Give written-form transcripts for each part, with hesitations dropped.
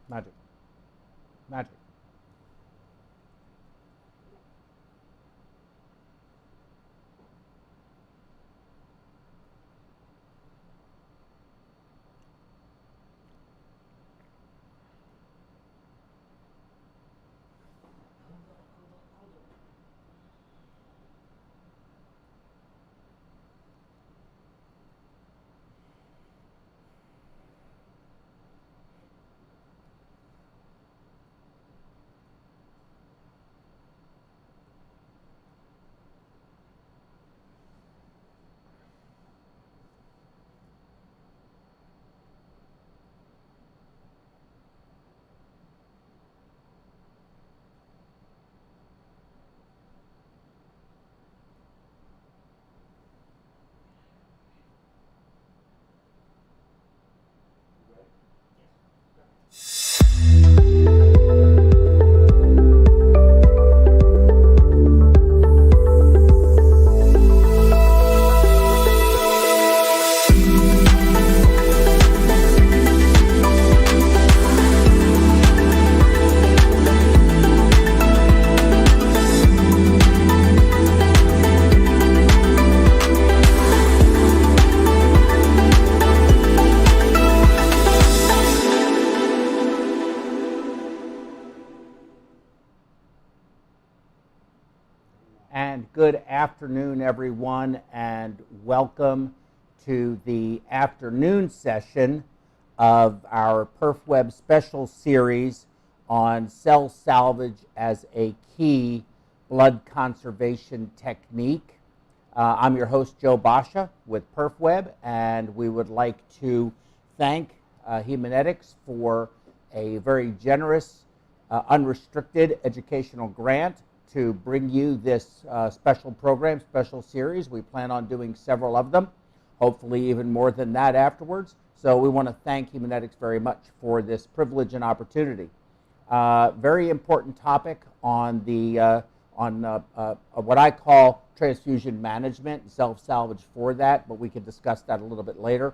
Magic. Magic. And good afternoon, everyone, and welcome to the afternoon session of our PerfWeb special series on cell salvage as a key blood conservation technique. I'm your host, Joe Basha, with PerfWeb, and we would like to thank Haemonetics for a very generous, unrestricted educational grant to bring you this special program, special series. We plan on doing several of them, hopefully even more than that afterwards. So we want to thank Haemonetics very much for this privilege and opportunity. Very important topic on the what I call transfusion management and self-salvage for that, but we can discuss that a little bit later.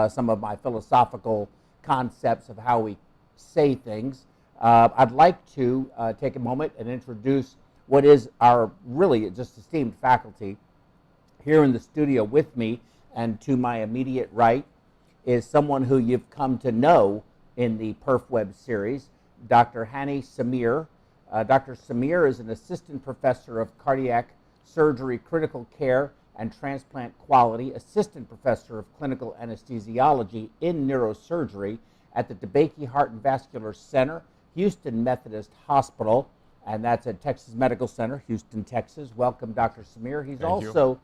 Some of my philosophical concepts of how we say things. I'd like to take a moment and introduce what is our really just esteemed faculty. Here in the studio with me and to my immediate right is someone who you've come to know in the PerfWeb series, Dr. Hany Samir. Dr. Samir is an assistant professor of cardiac surgery, critical care, and transplant quality, assistant professor of clinical anesthesiology in neurosurgery at the DeBakey Heart and Vascular Center, Houston Methodist Hospital, and that's at Texas Medical Center, Houston, Texas. Welcome, Dr. Samir. He's also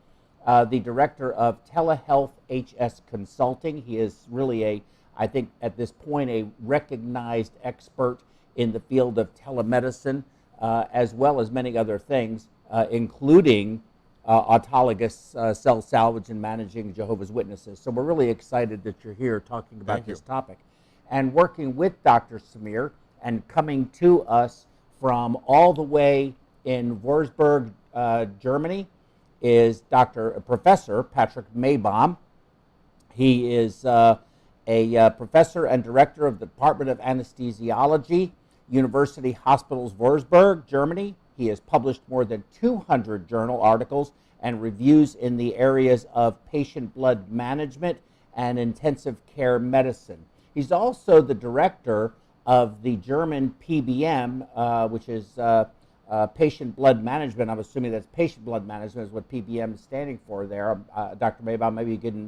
the director of Telehealth HS Consulting. He is really I think at this point, a recognized expert in the field of telemedicine, as well as many other things, including autologous cell salvage and managing Jehovah's Witnesses. So we're really excited that you're here talking about this topic. And working with Dr. Samir and coming to us from all the way in Würzburg, Germany, is Professor Patrick Maybaum. He is a professor and director of the Department of Anesthesiology, University Hospitals Würzburg, Germany. He has published more than 200 journal articles and reviews in the areas of patient blood management and intensive care medicine. He's also the director of the German PBM, which is patient blood management. I'm assuming that's patient blood management is what PBM is standing for there. Dr. Maybaum, maybe you can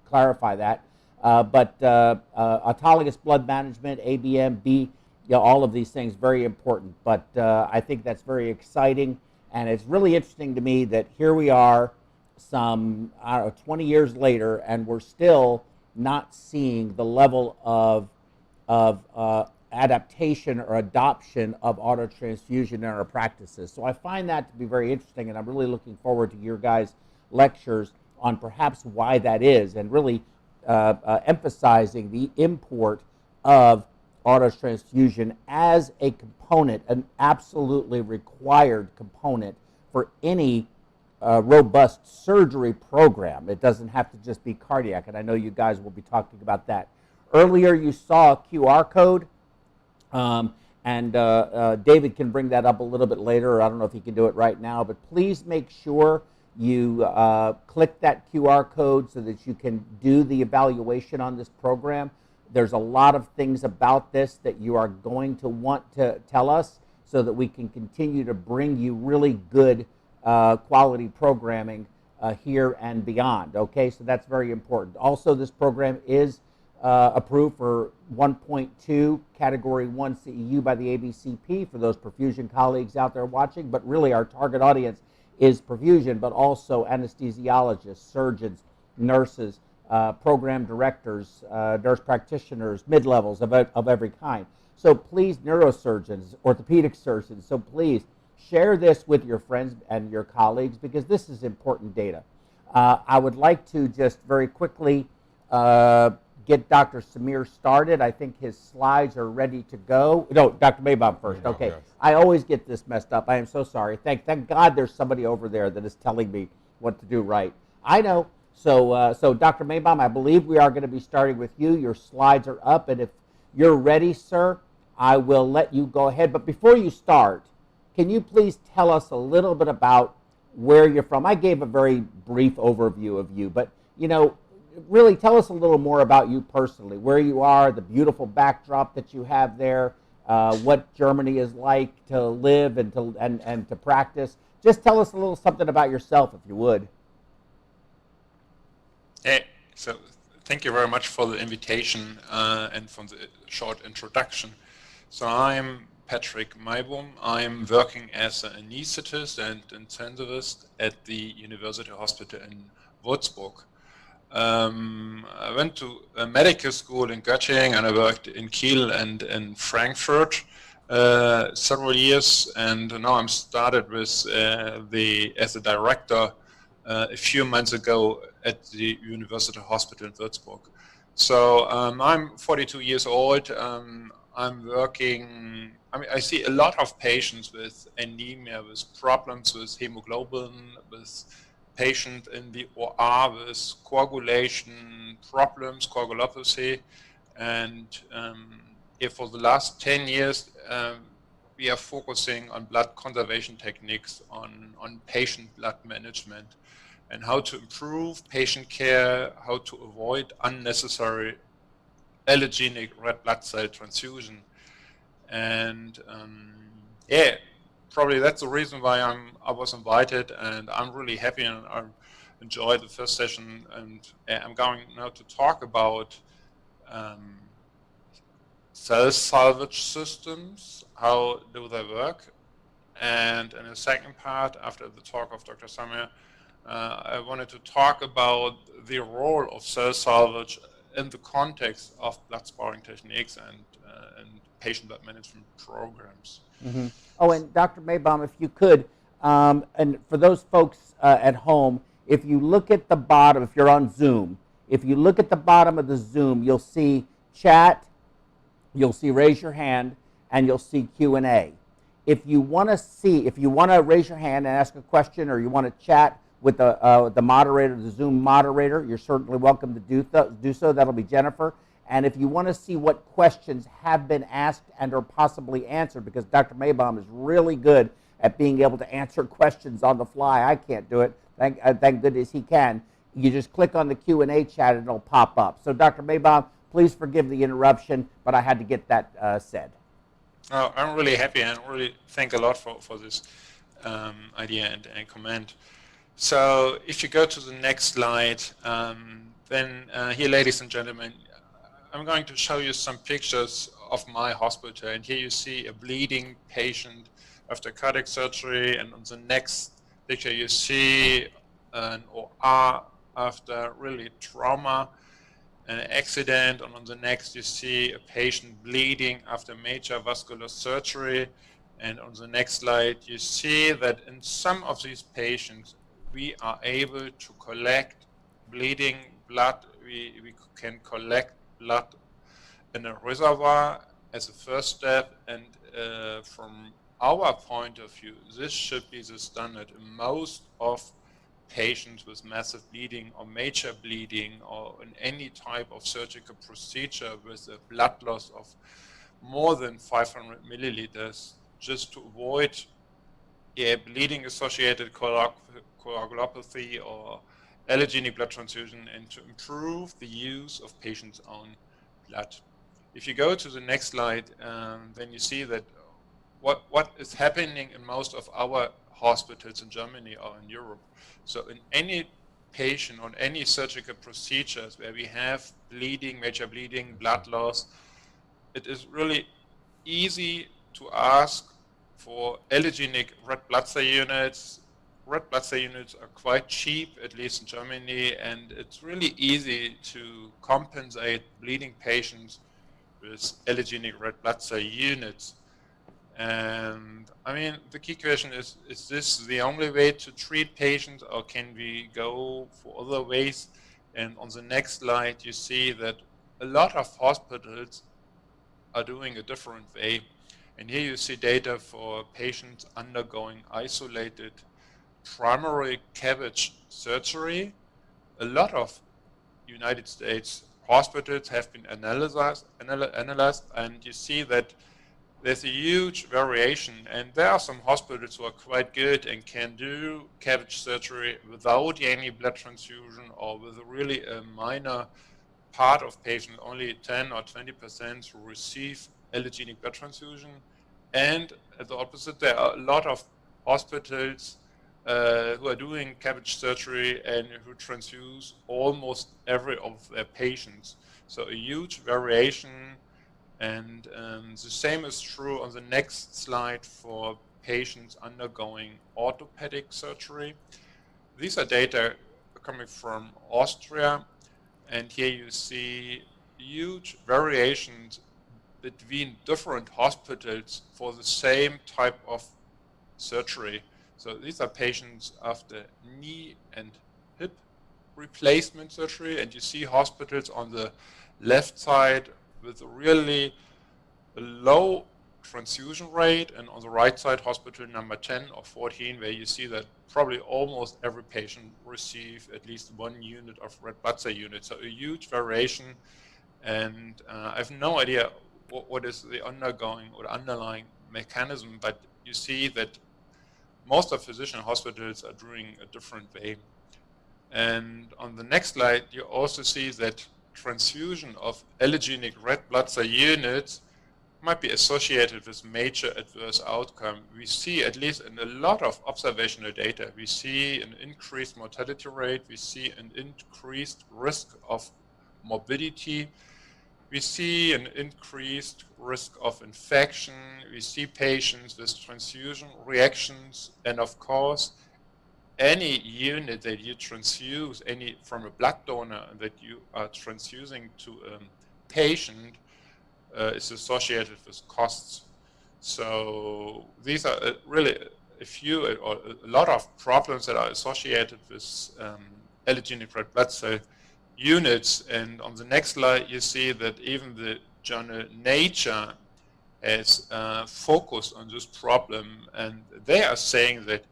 clarify that. But autologous blood management, ABM, all of these things, very important. But I think that's very exciting. And it's really interesting to me that here we are some, 20 years later, and we're still not seeing the level of adaptation or adoption of autotransfusion in our practices. So I find that to be very interesting, and I'm really looking forward to your guys' lectures on perhaps why that is, and really emphasizing the import of autotransfusion as a component, an absolutely required component for any robust surgery program. It doesn't have to just be cardiac, and I know you guys will be talking about that Earlier you saw a QR code, and David can bring that up a little bit later. I don't know if he can do it right now, but please make sure you click that QR code so that you can do the evaluation on this program. There's a lot of things about this that you are going to want to tell us so that we can continue to bring you really good quality programming here and beyond. Okay, so that's very important. Also, this program is approved for 1.2 Category 1 CEU by the ABCP for those perfusion colleagues out there watching, but really our target audience is perfusion, but also anesthesiologists, surgeons, nurses, program directors, nurse practitioners, mid-levels of every kind. So please, neurosurgeons, orthopedic surgeons, so please share this with your friends and your colleagues because this is important data. I would like to just very quickly get Dr. Samir started. I think his slides are ready to go. No, Dr. Maybaum first. Okay. Yes. I always get this messed up. I am so sorry. Thank God there's somebody over there that is telling me what to do right. I know. So Dr. Maybaum, I believe we are going to be starting with you. Your slides are up, and if you're ready, sir, I will let you go ahead. But before you start, can you please tell us a little bit about where you're from? I gave a very brief overview of you, but really tell us a little more about you personally, where you are, the beautiful backdrop that you have there, what Germany is like to live and to practice. Just tell us a little something about yourself, if you would. Hey, so thank you very much for the invitation and for the short introduction. So I'm Patrick Maybaum. I'm working as an anesthetist and intensivist at the University Hospital in Würzburg. I went to a medical school in Göttingen and I worked in Kiel and in Frankfurt several years, and now I'm started with as a director a few months ago at the University Hospital in Würzburg. So I'm 42 years old. I'm working, I see a lot of patients with anemia, with problems with hemoglobin, with patient in the OR with coagulation problems, coagulopathy, and for the last 10 years we are focusing on blood conservation techniques, on patient blood management and how to improve patient care, how to avoid unnecessary allogenic red blood cell transfusion. And yeah, probably that's the reason why I was invited, and I'm really happy and I enjoyed the first session. And I'm going now to talk about cell salvage systems, how do they work, and in the second part, after the talk of Dr. Samir, I wanted to talk about the role of cell salvage in the context of blood sparing techniques and patient blood management programs. Mm-hmm. Oh, and Dr. Maybaum, if you could, and for those folks at home, if you look at the bottom, if you're on Zoom, if you look at the bottom of the Zoom, you'll see chat, you'll see raise your hand, and you'll see Q&A. If you want to raise your hand and ask a question, or you want to chat with the moderator, the Zoom moderator, you're certainly welcome to do so. That'll be Jennifer. And if you want to see what questions have been asked and or possibly answered, because Dr. Maybaum is really good at being able to answer questions on the fly. I can't do it. Thank goodness he can. You just click on the Q&A chat and it'll pop up. So Dr. Maybaum, please forgive the interruption, but I had to get that said. Oh, I'm really happy and really thank a lot for this idea and comment. So if you go to the next slide, then here, ladies and gentlemen, I'm going to show you some pictures of my hospital, and here you see a bleeding patient after cardiac surgery, and on the next picture you see an OR after really trauma, an accident, and on the next you see a patient bleeding after major vascular surgery, and on the next slide you see that in some of these patients we are able to collect bleeding blood. We can collect blood in a reservoir as a first step, and from our point of view, this should be the standard in most of patients with massive bleeding or major bleeding, or in any type of surgical procedure with a blood loss of more than 500 milliliters, just to avoid bleeding associated coagulopathy or allergenic blood transfusion, and to improve the use of patients' own blood. If you go to the next slide, then you see that what is happening in most of our hospitals in Germany or in Europe. So in any patient on any surgical procedures where we have bleeding, major bleeding, blood loss, it is really easy to ask for allergenic red blood cell units. Red blood cell units are quite cheap, at least in Germany, and it's really easy to compensate bleeding patients with allergenic red blood cell units. And I mean, the key question is this the only way to treat patients, or can we go for other ways? And on the next slide, you see that a lot of hospitals are doing a different way. And here you see data for patients undergoing isolated primary CABG surgery. A lot of United States hospitals have been analyzed, and you see that there's a huge variation, and there are some hospitals who are quite good and can do CABG surgery without any blood transfusion, or with really a minor part of patients, only 10 or 20% who receive allergenic blood transfusion. And at the opposite, there are a lot of hospitals who are doing CABG surgery and who transfuse almost every of their patients. So a huge variation. And the same is true on the next slide for patients undergoing orthopedic surgery. These are data coming from Austria, and here you see huge variations between different hospitals for the same type of surgery. So these are patients after knee and hip replacement surgery, and you see hospitals on the left side with a really low transfusion rate, and on the right side, hospital number 10 or 14, where you see that probably almost every patient receive at least 1 unit of red blood cell unit. So a huge variation, and I have no idea what is the underlying mechanism, but you see that most of physician hospitals are doing a different way. And on the next slide, you also see that transfusion of allergenic red blood cell units might be associated with major adverse outcome. We see, at least in a lot of observational data, we see an increased mortality rate, we see an increased risk of morbidity, we see an increased risk of infection, we see patients with transfusion reactions, and of course, any unit that you transfuse, from a blood donor that you are transfusing to a patient, is associated with costs. So these are really a lot of problems that are associated with allergenic red blood cell units. And on the next slide, you see that even the journal Nature has focused on this problem, and they are saying that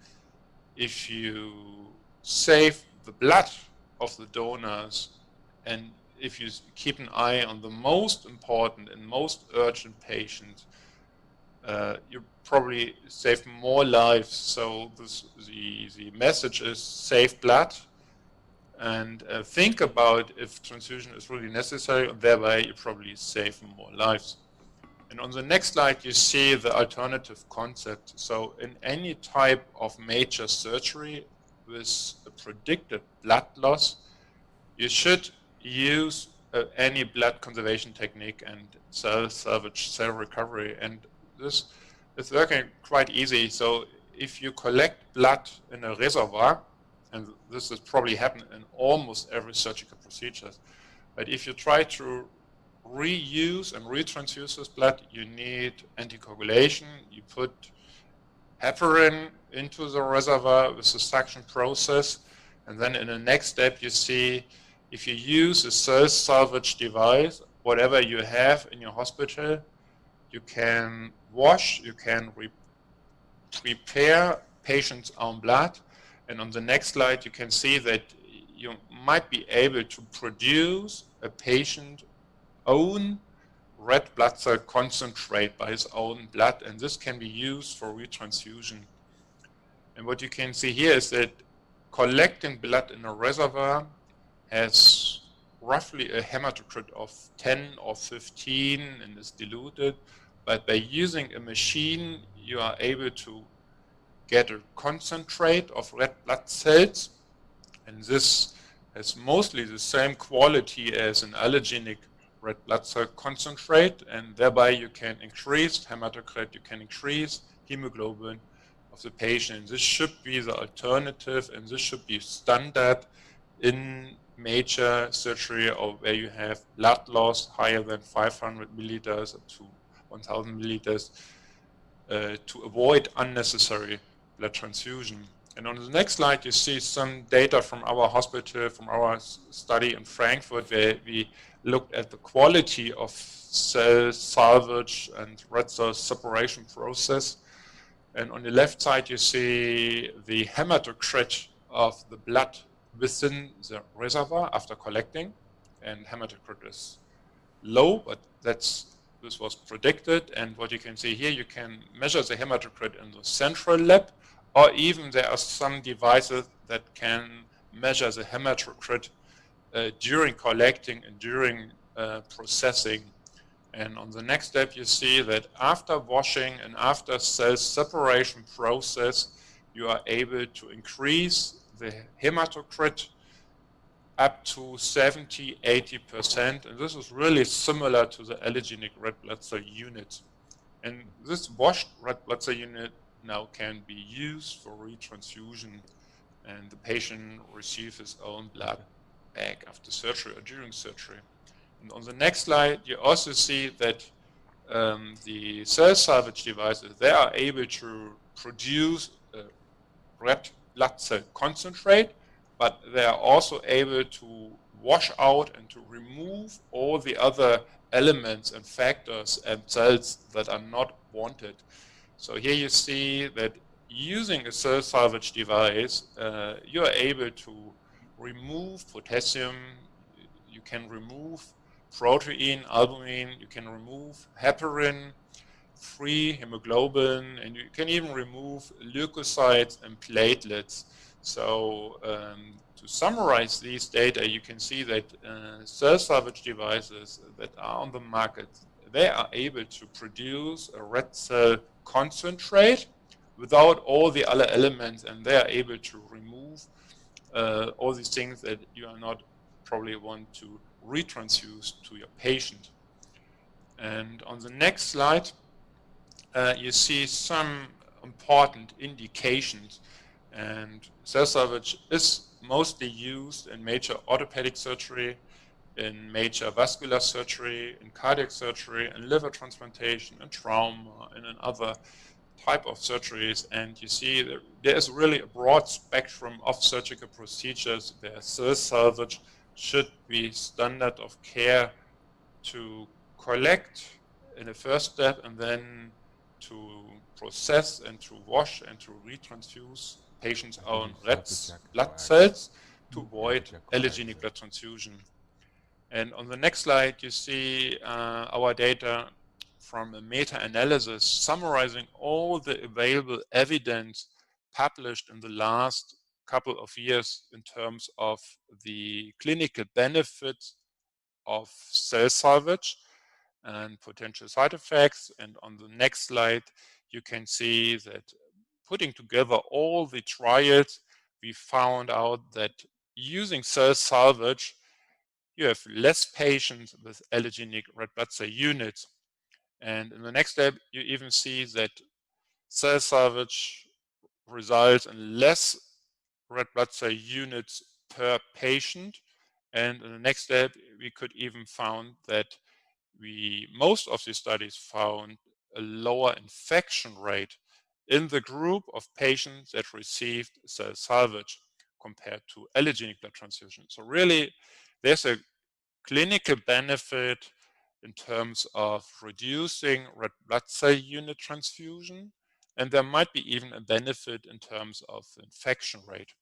if you save the blood of the donors, and if you keep an eye on the most important and most urgent patients, you probably save more lives. So the message is save blood, and think about if transfusion is really necessary, and thereby you probably save more lives. And on the next slide, you see the alternative concept. So in any type of major surgery with a predicted blood loss, you should use any blood conservation technique and cell salvage, cell recovery. And this is working quite easy. So if you collect blood in a reservoir, and this is probably happening in almost every surgical procedure, but if you try to reuse and retransfuse this blood, you need anticoagulation. You put heparin into the reservoir with the suction process, and then in the next step, you see if you use a cell salvage device, whatever you have in your hospital, you can wash, you can prepare patients' own blood, And on the next slide, you can see that you might be able to produce a patient's own red blood cell concentrate by his own blood, and this can be used for retransfusion. And what you can see here is that collecting blood in a reservoir has roughly a hematocrit of 10 or 15 and is diluted, but by using a machine, you are able to get a concentrate of red blood cells, and this has mostly the same quality as an allogenic red blood cell concentrate, and thereby you can increase hematocrit, you can increase hemoglobin of the patient. This should be the alternative, and this should be standard in major surgery or where you have blood loss higher than 500 milliliters up to 1000 milliliters to avoid unnecessary blood transfusion. And on the next slide, you see some data from our hospital, from our study in Frankfurt, where we looked at the quality of cell salvage and red cell separation process. And on the left side, you see the hematocrit of the blood within the reservoir after collecting. And hematocrit is low, but this was predicted. And what you can see here, you can measure the hematocrit in the central lab, or even there are some devices that can measure the hematocrit during collecting and during processing. And on the next step, you see that after washing and after cell separation process, you are able to increase the hematocrit up to 70, 80%. And this is really similar to the allogenic red blood cell unit. And this washed red blood cell unit now can be used for retransfusion, and the patient receives his own blood back after surgery or during surgery. And on the next slide, you also see that the cell salvage devices, they are able to produce red blood cell concentrate, but they are also able to wash out and to remove all the other elements and factors and cells that are not wanted. So here you see that using a cell salvage device, you are able to remove potassium, you can remove protein, albumin, you can remove heparin, free hemoglobin, and you can even remove leukocytes and platelets. So to summarize these data, you can see that cell salvage devices that are on the market, they are able to produce a red cell concentrate without all the other elements, and they are able to remove all these things that you are not probably want to retransfuse to your patient. And on the next slide, you see some important indications. And cell salvage is mostly used in major orthopedic surgery, in major vascular surgery, in cardiac surgery, in liver transplantation, in trauma, and in other type of surgeries. And you see there is really a broad spectrum of surgical procedures where cell salvage should be standard of care to collect in the first step, and then to process and to wash and to retransfuse patients' own red blood cells to avoid allogenic blood transfusion. And on the next slide, you see our data from a meta-analysis summarizing all the available evidence published in the last couple of years in terms of the clinical benefits of cell salvage and potential side effects. And on the next slide, you can see that putting together all the trials, we found out that using cell salvage, you have less patients with allogenic red blood cell units. And in the next step, you even see that cell salvage results in less red blood cell units per patient. And in the next step, we could even found that most of the studies found a lower infection rate in the group of patients that received cell salvage compared to allogenic blood transfusion. So really, there's a clinical benefit in terms of reducing red blood cell unit transfusion, and there might be even a benefit in terms of infection rate.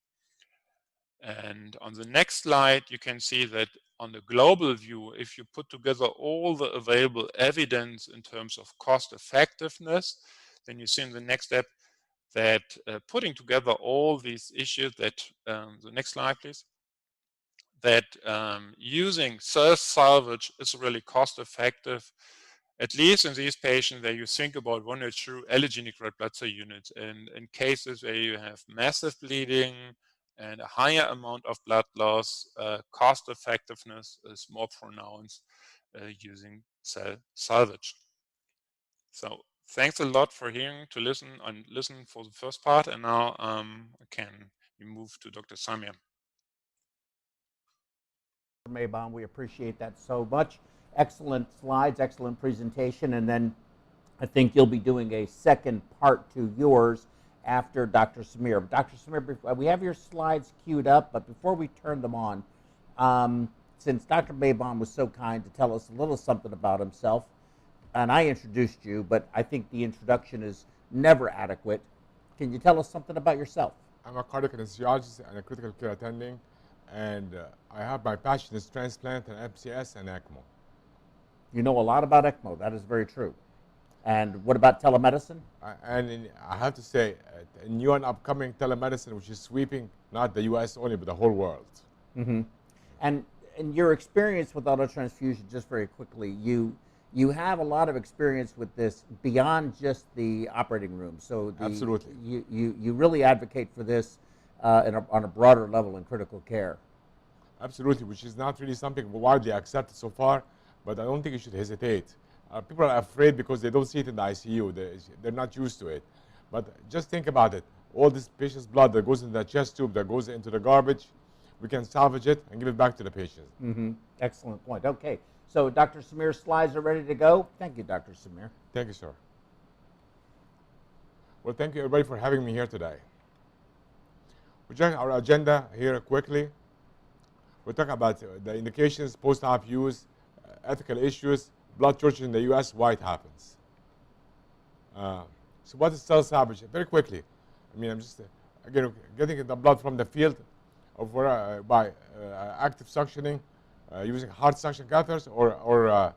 And on the next slide, you can see that on the global view, if you put together all the available evidence in terms of cost effectiveness, then you see in the next step that putting together all these issues that, the next slide please, that using cell salvage is really cost effective, at least in these patients where you think about one or two allogeneic red blood cell units, and in cases where you have massive bleeding and a higher amount of blood loss, cost effectiveness is more pronounced using cell salvage. So thanks a lot for hearing to listen for the first part, and now can we move to Dr. Samir. Maybon, we appreciate that so much. Excellent slides, excellent presentation, and then I think you'll be doing a second part to yours after Dr. Samir. Dr. Samir, we have your slides queued up, but before we turn them on, since Dr. Maybon was so kind to tell us a little something about himself, and I introduced you, but I think the introduction is never adequate. Can you tell us something about yourself? I'm a cardiac anesthesiologist and a critical care attending, and I have my passion is transplant and MCS and ECMO. You know a lot about ECMO. That is very true. And what about telemedicine? I have to say, a new and upcoming telemedicine, which is sweeping not the U.S. only, but the whole world. Mm-hmm. And in your experience with autotransfusion, just very quickly, you have a lot of experience with this beyond just the operating room. So Absolutely. You really advocate for this on a broader level in critical care. Absolutely, which is not really something widely accepted so far, but I don't think you should hesitate. People are afraid because they don't see it in the ICU. They're not used to it. But just think about it. All this patient's blood that goes in the chest tube, that goes into the garbage, we can salvage it and give it back to the patient. Mm-hmm. Excellent point. Okay, so Dr. Samir's slides are ready to go. Thank you, Dr. Samir. Thank you, sir. Well, thank you, everybody, for having me here today. We'll check our agenda here quickly. We'll talk about the indications, post-op use, ethical issues, blood shortage in the U.S., why it happens. So what is cell salvage? Very quickly. I mean, I'm just, again, getting the blood from the field by active suctioning, using hard suction catheters or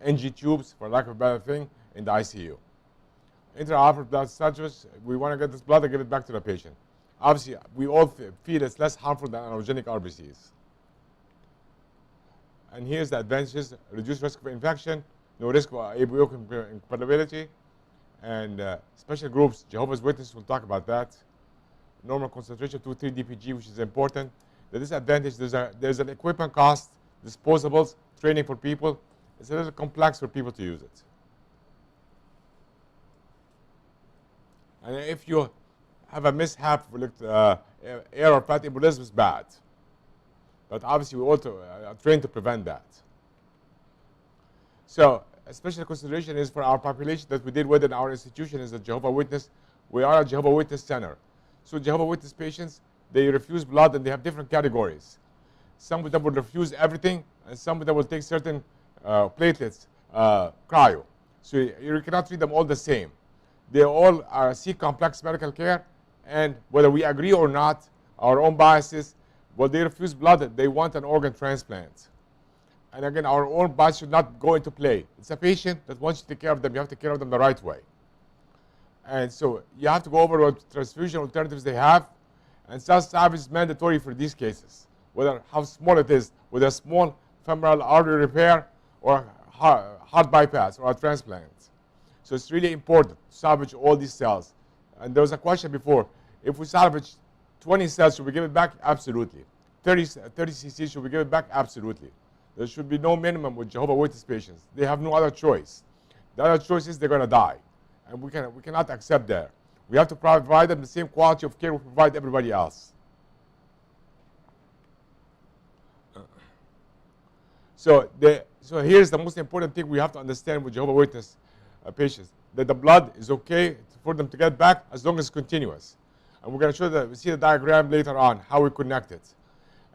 NG tubes, for lack of a better thing, in the ICU. Intraoperative blood salvage, we want to get this blood and give it back to the patient. Obviously, we all feel it's less harmful than allogeneic RBCs. And here's the advantages: reduced risk of infection, no risk of ABO compatibility, and special groups, Jehovah's Witnesses, will talk about that. Normal concentration 2-3 DPG, which is important. The disadvantage, there's an equipment cost, disposables, training for people. It's a little complex for people to use it. And if you have a mishap with air or fat embolism, is bad. But obviously, we also are trained to prevent that. So a special consideration is for our population that we deal with in our institution is a Jehovah's Witness. We are a Jehovah's Witness center. So Jehovah's Witness patients, they refuse blood, and they have different categories. Some of them will refuse everything, and some of them will take certain platelets, cryo. So you cannot treat them all the same. They all seek complex medical care, and whether we agree or not, our own biases, well, they refuse blood, they want an organ transplant. And again, our own bias should not go into play. It's a patient that wants you to take care of them. You have to take care of them the right way. And so you have to go over what transfusion alternatives they have, and cell salvage is mandatory for these cases, whether how small it is, with a small femoral artery repair or heart bypass or a transplant. So it's really important to salvage all these cells. And there was a question before, if we salvage 20 cells, should we give it back? Absolutely. 30 cc, should we give it back? Absolutely. There should be no minimum with Jehovah's Witness patients. They have no other choice. The other choice is they're going to die. And we cannot accept that. We have to provide them the same quality of care we provide everybody else. So here's the most important thing we have to understand with Jehovah's Witness patients, that the blood is okay for them to get back as long as it's continuous. And we're going to show that, we see the diagram later on, how we connect it.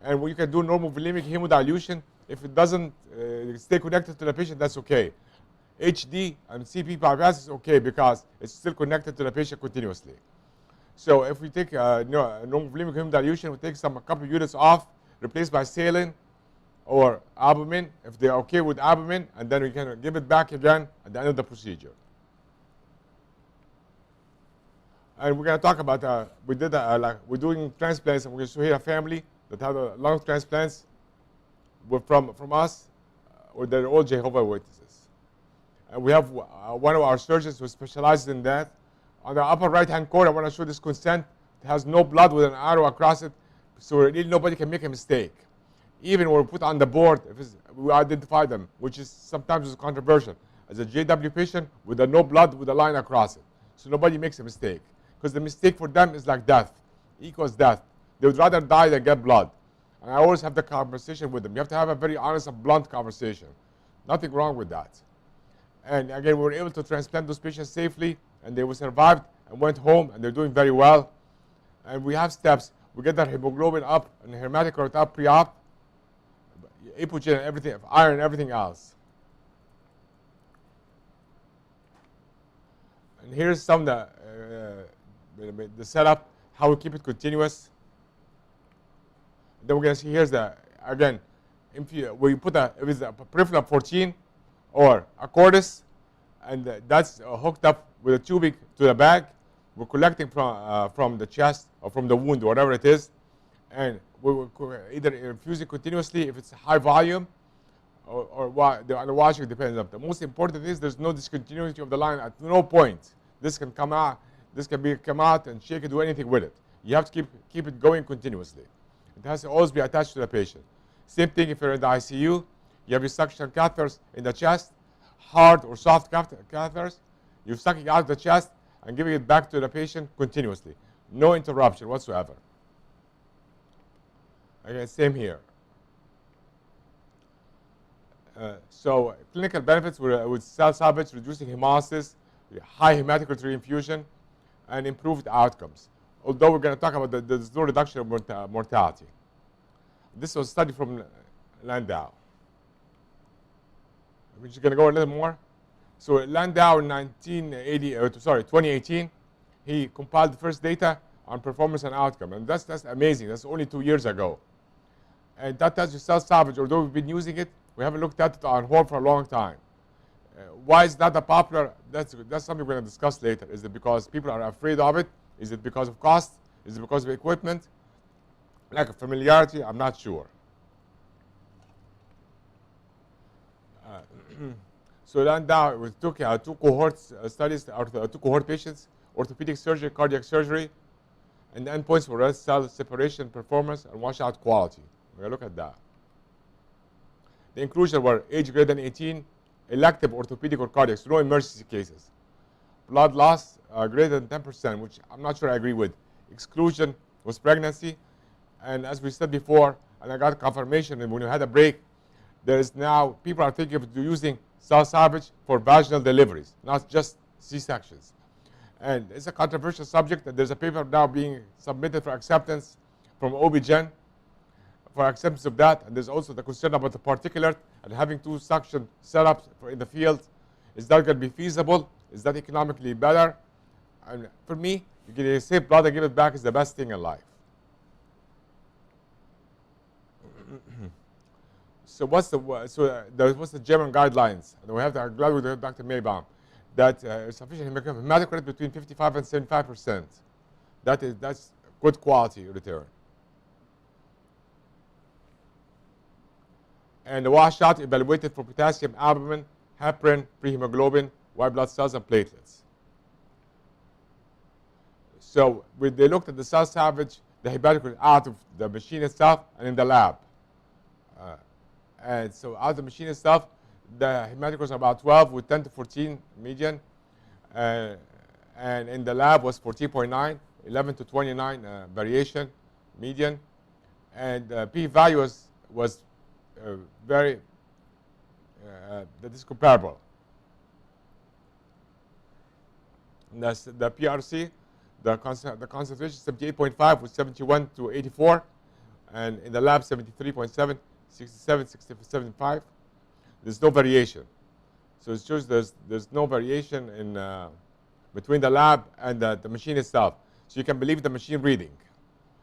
And you can do normal volemic hemodilution. If it doesn't stay connected to the patient, that's okay. HD and CP bypass is okay because it's still connected to the patient continuously. So if we take normal volumic heme dilution, we take a couple of units off, replaced by saline or albumin, if they're okay with albumin, and then we can give it back again at the end of the procedure. And we're going to talk about, we're doing transplants, and we're going to show here a family that had lung transplants from us, or they're all Jehovah's Witnesses. And we have one of our surgeons who specializes in that. On the upper right-hand corner, I want to show this consent. It has no blood with an arrow across it, so really nobody can make a mistake. Even when we put on the board, we identify them, which is sometimes controversial, as a JW patient with no blood with a line across it. So nobody makes a mistake. Because the mistake for them is like death, equals death. They would rather die than get blood. And I always have the conversation with them. You have to have a very honest and blunt conversation. Nothing wrong with that. And again, we were able to transplant those patients safely, and they were survived and went home, and they're doing very well. And we have steps. We get their hemoglobin up and hematocrit up pre-op, apogen and everything, iron and everything else. And here's some of the setup, how we keep it continuous. Then we're going to see here's again, where you put if it's a peripheral 14 or a cordis, and that's hooked up with a tubing to the bag. We're collecting from the chest or from the wound, whatever it is, and we will either infuse it continuously if it's high volume, or the WASHOUT depends on. The most important is there's no discontinuity of the line at no point. This can come out. This can come out and shake it, do anything with it. You have to keep it going continuously. It has to always be attached to the patient. Same thing if you're in the ICU. You have your suction catheters in the chest, hard or soft catheters. You're sucking out the chest and giving it back to the patient continuously. No interruption whatsoever. Again, same here. So clinical benefits with cell salvage, reducing hemolysis, high hematocrit reinfusion, and improved outcomes. Although we're going to talk about there's no reduction of mortality. This was a study from Landau. We're just going to go a little more. So Landau in 2018, he compiled the first data on performance and outcome, and that's amazing. That's only 2 years ago. And that tells you cell salvage, although we've been using it, we haven't looked at it on whole for a long time. Why is that popular? That's something we're going to discuss later. Is it because people are afraid of it? Is it because of cost? Is it because of equipment? Lack of familiarity? I'm not sure. So Landau, we took two cohort studies, two cohort patients, orthopedic surgery, cardiac surgery, and the endpoints were red cell separation, performance, and washout quality. We're going to look at that. The inclusion were age greater than 18, elective orthopedic or cardiac, so no emergency cases. Blood loss greater than 10%, which I'm not sure I agree with. Exclusion was pregnancy, and as we said before, and I got confirmation when we had a break, there is now, people are thinking of using cell salvage for vaginal deliveries, not just C-sections. And it's a controversial subject, and there's a paper now being submitted for acceptance from OB-GYN for acceptance of that, and there's also the concern about the particulate and having two suction setups in the field. Is that going to be feasible? Is that economically better? And for me, you get a safe blood and give it back is the best thing in life. So what's the German guidelines? And we have I'm glad we have Dr. Maybaum, that sufficient hematocrit between 55 and 75%. That's good quality return. And the washout evaluated for potassium, albumin, heparin, prehemoglobin, white blood cells, and platelets. So they looked at the cell salvage, the hematocrit out of the machine itself and in the lab. And so out of the machine itself, the hematocrit was about 12 with 10 to 14 median. And in the lab was 14.9, 11 to 29 variation median. And p-value was that is comparable. And that's the PRC, the concentration 78.5 with 71 to 84, and in the lab 73.7, 67, 75. There's no variation. So it shows there's no variation in between the lab and the machine itself. So you can believe the machine reading.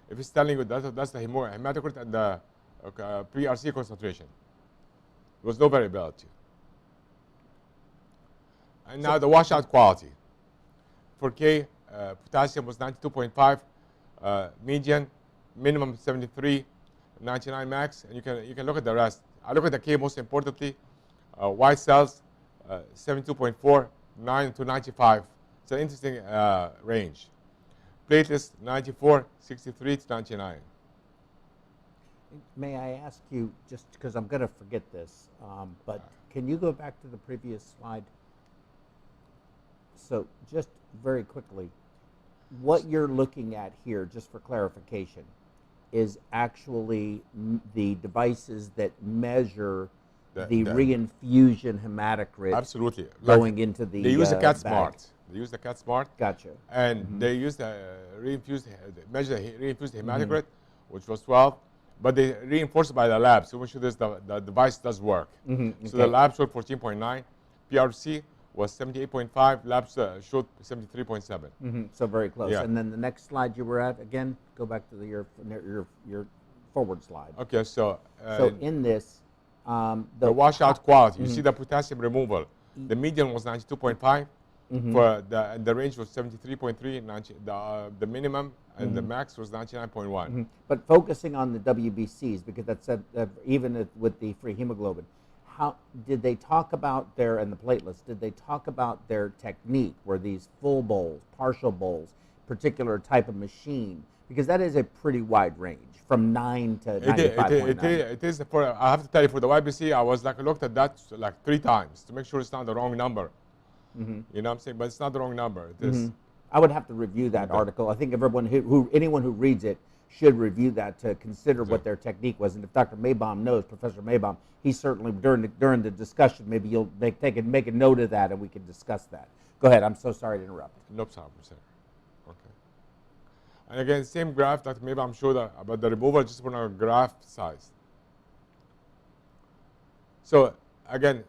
If it's telling you that's the hematocrit and the pre-RC concentration. There was no variability. And now the washout quality. For K, potassium was 92.5, median, minimum 73, 99 max, and you can look at the rest. I look at the K most importantly. White cells, 72.4, 9 to 95. It's an interesting range. Platelets, 94, 63 to 99. May I ask you, just because I'm going to forget this, but can you go back to the previous slide? So just very quickly, what you're looking at here, just for clarification, is actually the devices that measure the reinfusion hematocrit. Absolutely. Going into the They use the CAT bag. Smart. They use the CAT Smart. Gotcha. And they use the measure the reinfused hematocrit, which was 12, but they reinforce it by the lab. So make sure the device does work. So the lab showed 14.9, PRC was 78.5, labs showed 73.7. So very close. Yeah. And then the next slide you were at, again, go back to your forward slide. Okay, so in this, the washout quality, you see the potassium removal. The median was 92.5. For the range was 73.3. The minimum and the max was 99.1. But focusing on the WBCs, because that said even with the free hemoglobin, how did they talk about and the platelets? Did they talk about their technique? Were these full bowls, partial bowls, particular type of machine? Because that is a pretty wide range, from 9 to 95.9. It is. I have to tell you, for the YBC, I was looked at that 3 times to make sure it's not the wrong number. You know what I'm saying? But it's not the wrong number. It is. I would have to review that article. I think everyone anyone who reads it should review that to consider what their technique was. And if Dr. Maybaum knows, Professor Maybaum, he certainly during the discussion, maybe you'll make a note of that and we can discuss that. Go ahead. I'm so sorry to interrupt. No problem, sir. Okay. And again, same graph that Maybaum showed about the removal, just for our graph size. So again,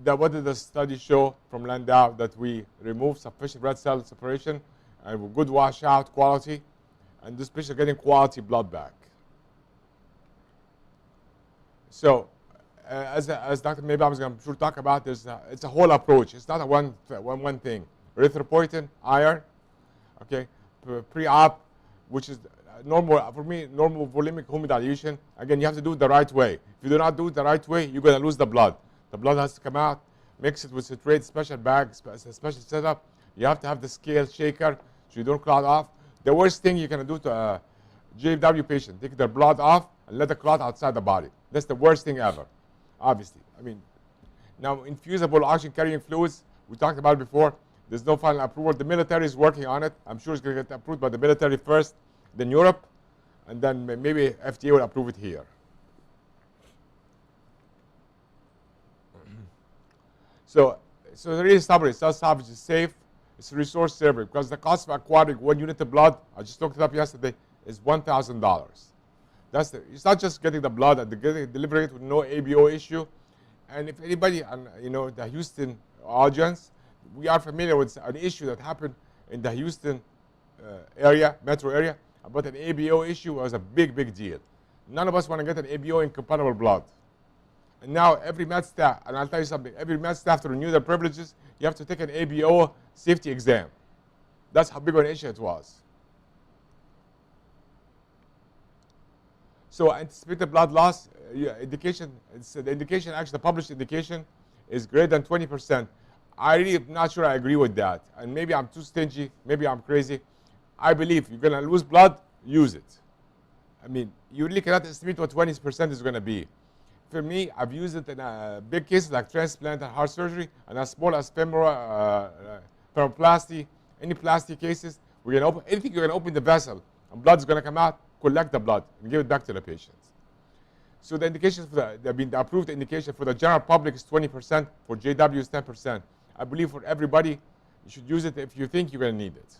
what did the study show from Landau? That we remove sufficient red cell separation and good washout quality, and this patient are getting quality blood back. So, as Dr. Maybaum is going to talk about, it's a whole approach. It's not a one thing. Erythropoietin, iron, okay, pre-op, which is normal for me. Normal volumic hemodilution. Again, you have to do it the right way. If you do not do it the right way, you're going to lose the blood. The blood has to come out. Mix it with citrate, special bag, special setup. You have to have the scale shaker so you don't clot off. The worst thing you can do to a JW patient, take their blood off and let the clot outside the body. That's the worst thing ever, obviously. I mean, now infusible oxygen carrying fluids, we talked about it before. There's no final approval. The military is working on it. I'm sure it's going to get approved by the military first, then Europe, and then maybe FDA will approve it here. So the real summary, cell salvage is safe, it's resource saver, because the cost of aquatic 1 unit of blood, I just looked it up yesterday, is $1,000. It's not just getting the blood and delivering it with no ABO issue. And if anybody, the Houston audience, we are familiar with an issue that happened in the Houston metro area, about an ABO issue was a big deal. None of us want to get an ABO incompatible blood. And now every med staff, and I'll tell you something, every med staff to renew their privileges, you have to take an ABO safety exam. That's how big of an issue it was. So anticipated blood loss indication, the indication, actually the published indication is greater than 20%. I really am not sure I agree with that. And maybe I'm too stingy, maybe I'm crazy. I believe you're going to lose blood, use it. I mean, you really cannot estimate what 20% is going to be. For me, I've used it in big cases like transplant and heart surgery, and as small as femoral thermoplasty, any plastic cases, we're going to open anything. You're going to open the vessel, and blood is going to come out. Collect the blood and give it back to the patients. So the indications the approved indication for the general public is 20%. For JW is 10%. I believe for everybody, you should use it if you think you're going to need it.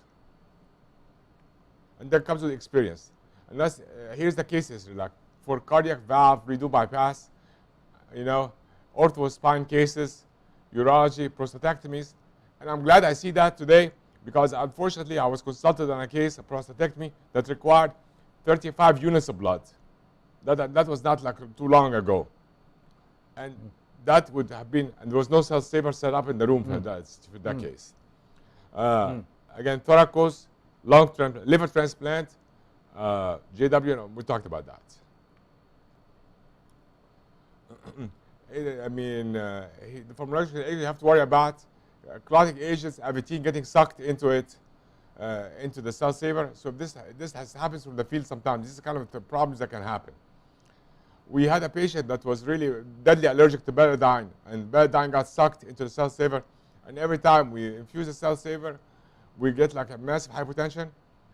And that comes with experience. Unless here's the case history, like for cardiac valve redo bypass, ortho spine cases, urology, prostatectomies, and I'm glad I see that today. because unfortunately I was consulted on a case, a prostatectomy, that required 35 units of blood. That was not like too long ago. And that would have been, and there was no cell saver set up in the room for that case. Again, thoracos, liver transplant, JW, we talked about that. I mean, from regulatory you have to worry about clotting agents, avitine getting sucked into it, into the cell saver. So this happens from the field sometimes. This is kind of the problems that can happen. We had a patient that was really deadly allergic to betadine, and betadine got sucked into the cell saver, and every time we infuse the cell saver, we get like a massive hypotension,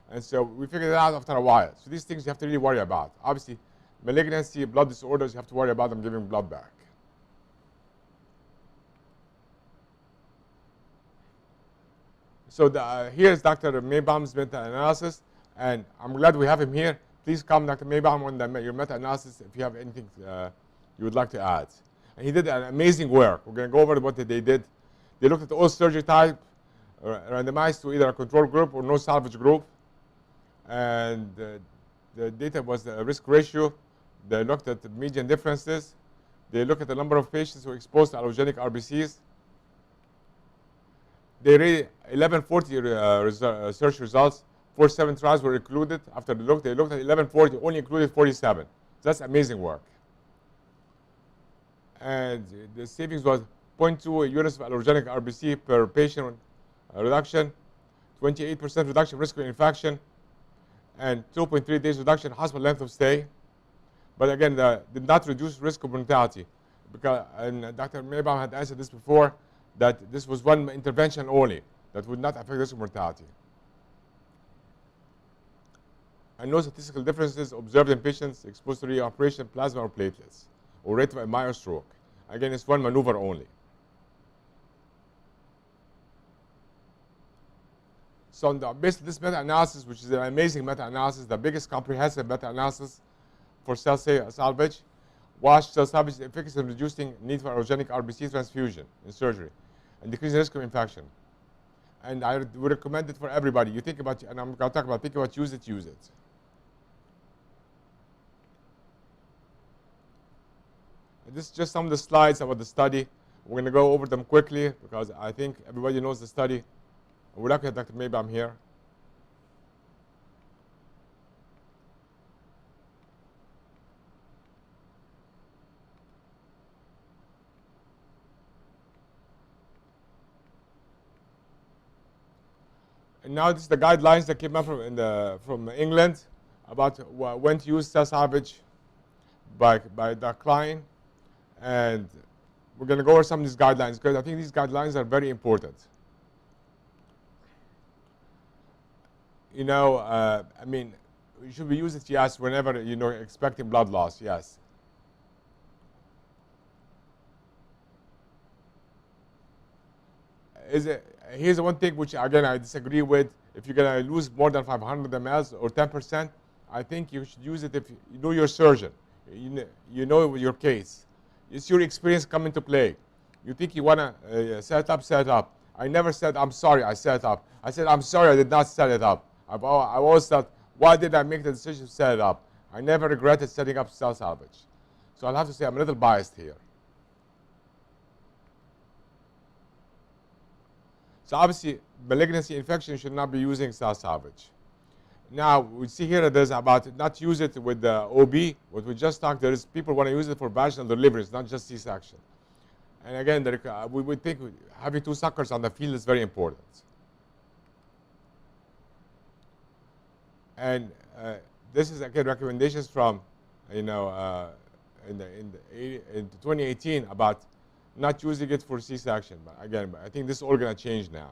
and so we figured it out after a while. So these things you have to really worry about. Obviously, malignancy, blood disorders, you have to worry about them giving blood back. So here's Dr. Maybaum's meta-analysis, and I'm glad we have him here. Please come, Dr. Maybaum, on your meta-analysis if you have anything you would like to add. And he did an amazing work. We're going to go over what they did. They looked at all surgery type, randomized to either a control group or no salvage group. And the data was the risk ratio. They looked at the median differences. They looked at the number of patients who were exposed to allogenic RBCs. They rated 1140 search results. 47 trials were included. After they looked at 1140, only included 47. That's amazing work. And the savings was 0.2 units of allogenic RBC per patient reduction, 28% reduction risk of infection, and 2.3 days reduction in hospital length of stay. But again, did not reduce risk of mortality. Because, and Dr. Maybaum had answered this before, that this was one intervention only that would not affect risk of mortality. And no statistical differences observed in patients exposed to re-operation, plasma, or platelets, or rate of MI or stroke. Again, it's one maneuver only. So based on this meta-analysis, which is an amazing meta-analysis, the biggest comprehensive meta-analysis for cell salvage, WASH cell salvage efficacy in reducing need for allogenic RBC transfusion in surgery and decreasing risk of infection. And I would recommend it for everybody. You think about, and I'm going to talk about, think about use it, use it. And this is just some of the slides about the study. We're going to go over them quickly because I think everybody knows the study. We're lucky that Dr. Maybaum here. And now this is the guidelines that came up from England about when to use cell salvage by Dr. Klein. And we're going to go over some of these guidelines because I think these guidelines are very important. You know, I mean, should we use it? Yes, whenever, you know, expecting blood loss, yes. Here's the one thing which, again, I disagree with. If you're going to lose more than 500 mL or 10%, I think you should use it if you know your surgeon. You know your case. It's your experience come into play. You think you want to set it up. I never said, I'm sorry, I set it up. I said, I'm sorry, I did not set it up. I've always thought, why did I make the decision to set it up? I never regretted setting up cell salvage. So I'll have to say I'm a little biased here. So obviously, malignancy infection should not be using cell salvage. Now, we see here that there's about not use it with the OB. What we just talked, there is people want to use it for vaginal deliveries, not just C-section. And again, we would think having 2 suckers on the field is very important. And this is again recommendations from, you know, in 2018 about not using it for C-section. But again, I think this is all going to change now.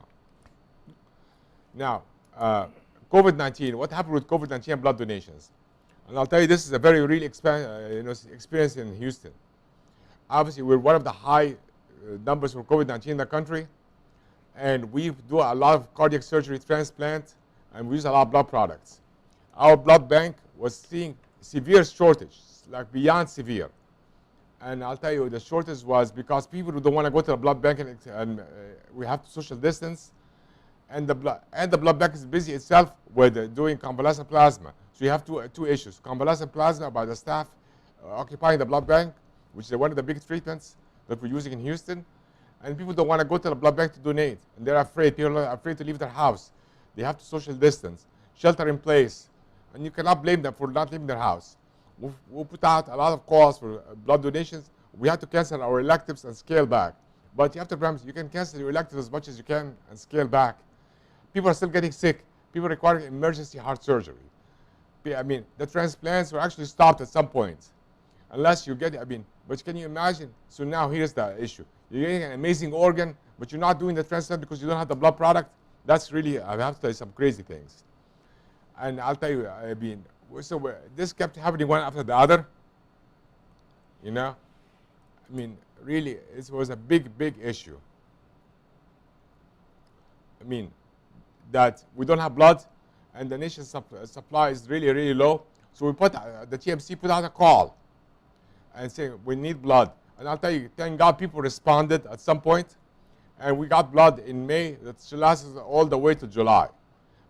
Now, COVID-19. What happened with COVID-19 and blood donations? And I'll tell you, this is a very real experience in Houston. Obviously, we're one of the high numbers for COVID-19 in the country, and we do a lot of cardiac surgery, transplant, and we use a lot of blood products. Our blood bank was seeing severe shortage, like beyond severe. And I'll tell you, the shortage was because people don't want to go to the blood bank, and we have to social distance. and the blood bank is busy itself with doing convalescent plasma. So you have two issues: convalescent plasma by the staff occupying the blood bank, which is one of the big treatments that we're using in Houston, and people don't want to go to the blood bank to donate, and they're afraid. People are afraid to leave their house. They have to social distance, shelter in place, and you cannot blame them for not leaving their house. We'll put out a lot of calls for blood donations. We have to cancel our electives and scale back. But you have to remember, you can cancel your electives as much as you can and scale back. People are still getting sick. People require emergency heart surgery. I mean, the transplants were actually stopped at some point. Unless you get, but can you imagine? So now here's the issue. You're getting an amazing organ, but you're not doing the transplant because you don't have the blood product. That's really, I have to tell you, some crazy things. And I'll tell you, so this kept happening one after the other. You know? I mean, really, it was a big, big issue. I mean, that we don't have blood, and the nation's supply is really, really low. So we put, the TMC put out a call and saying, we need blood. And I'll tell you, thank God people responded at some point, and we got blood in May that lasted all the way to July.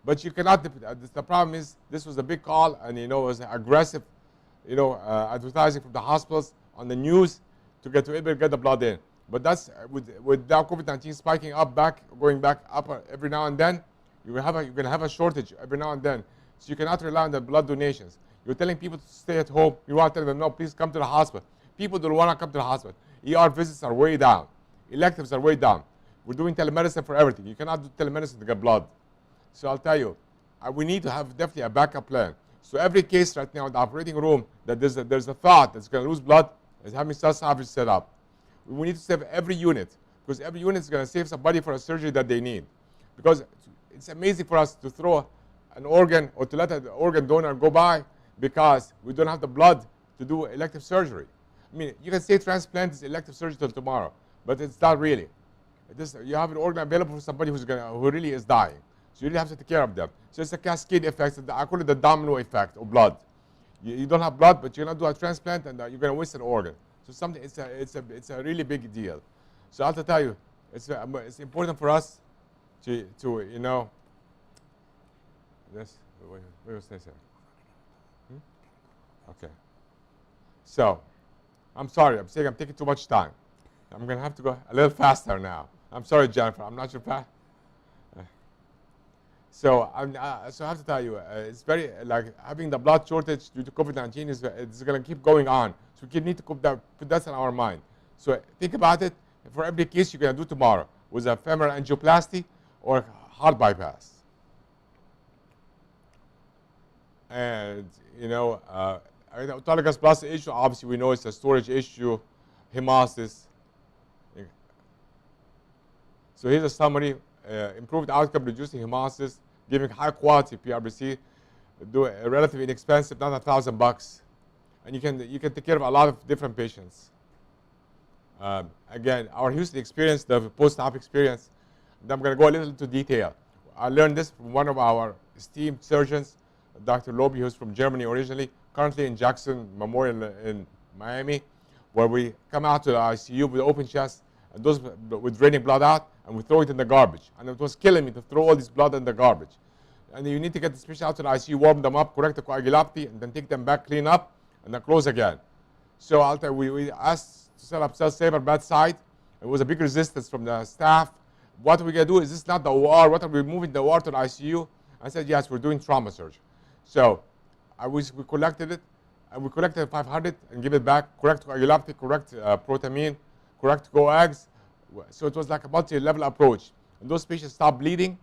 But you cannot, the problem is, this was a big call, and it was aggressive, advertising from the hospitals on the news to be able to get the blood in. But that's, with now COVID-19 spiking up, going back up every now and then, you're going to have a shortage every now and then. So you cannot rely on the blood donations. You're telling people to stay at home. You want to tell them, no, please come to the hospital. People don't want to come to the hospital. ER visits are way down. Electives are way down. We're doing telemedicine for everything. You cannot do telemedicine to get blood. So I'll tell you, we need to have definitely a backup plan. So every case right now in the operating room that there's a thought that's going to lose blood is having salvage set up. We need to save every unit, because every unit is going to save somebody for a surgery that they need. Because it's amazing for us to throw an organ or to let an organ donor go by because we don't have the blood to do elective surgery. I mean, you can say transplant is elective surgery till tomorrow, but it's not really. You have an organ available for somebody who really is dying. So you really have to take care of them. So it's a cascade effect. I call it the domino effect of blood. You don't have blood, but you're going to do a transplant, and you're going to waste an organ. So it's a really big deal. So I have to tell you, it's important for us to this. Where was this here? Okay. So, I'm sorry. I'm saying I'm taking too much time. I'm going to have to go a little faster now. I'm sorry, Jennifer. I'm not sure. So I have to tell you, it's very like having the blood shortage due to COVID-19 is going to keep going on. So we need to put that in our mind. So think about it. For every case you're going to do tomorrow, with a femoral angioplasty or heart bypass. And autologous plasma issue, obviously we know it's a storage issue, hemolysis. So here's a summary: improved outcome, reducing hemolysis, giving high quality PRBC, do a relatively inexpensive, not $1,000, and you can take care of a lot of different patients. Again, our Houston experience, the post-op experience, I'm going to go a little into detail. I learned this from one of our esteemed surgeons, Dr. Lobi, who's from Germany originally, currently in Jackson Memorial in Miami, where we come out to the ICU with open chest, and those with draining blood out, and we throw it in the garbage. And it was killing me to throw all this blood in the garbage. And you need to get the patient out to the ICU, warm them up, correct the coagulopathy, and then take them back, clean up, and then close again. So I'll tell you, we asked to set up cell saver bedside. It was a big resistance from the staff. What are we going to do? Is this not the OR? What are we moving the OR to the ICU? I said, yes, we're doing trauma surgery. So we collected it, and we collected 500 and give it back, correct coagulopathy, correct protamine, correct coags. So it was like a multi-level approach. And those patients stopped bleeding.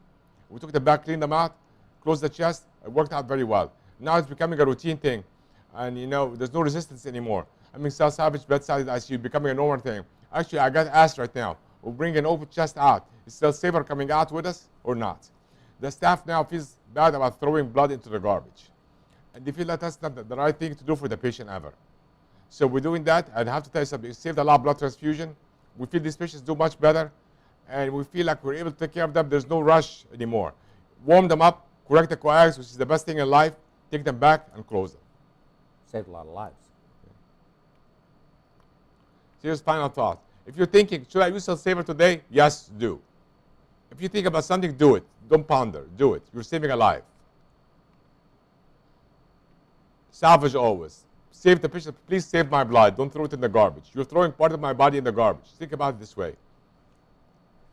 We took them back, cleaned them out, closed the chest. It worked out very well. Now it's becoming a routine thing. And there's no resistance anymore. I mean, cell salvage bedside in the ICU becoming a normal thing. Actually, I got asked right now, we'll bring an open chest out. Is cell saver coming out with us or not? The staff now feels bad about throwing blood into the garbage. And they feel that that's not the right thing to do for the patient ever. So we're doing that. And I have to tell you something, it saved a lot of blood transfusion. We feel these patients do much better. And we feel like we're able to take care of them. There's no rush anymore. Warm them up, correct the coags, which is the best thing in life, take them back, and close them. Saved a lot of lives. So here's final thought. If you're thinking, should I use cell saver today? Yes, do. If you think about something, do it. Don't ponder. Do it. You're saving a life. Salvage always. Save the patient. Please save my blood. Don't throw it in the garbage. You're throwing part of my body in the garbage. Think about it this way.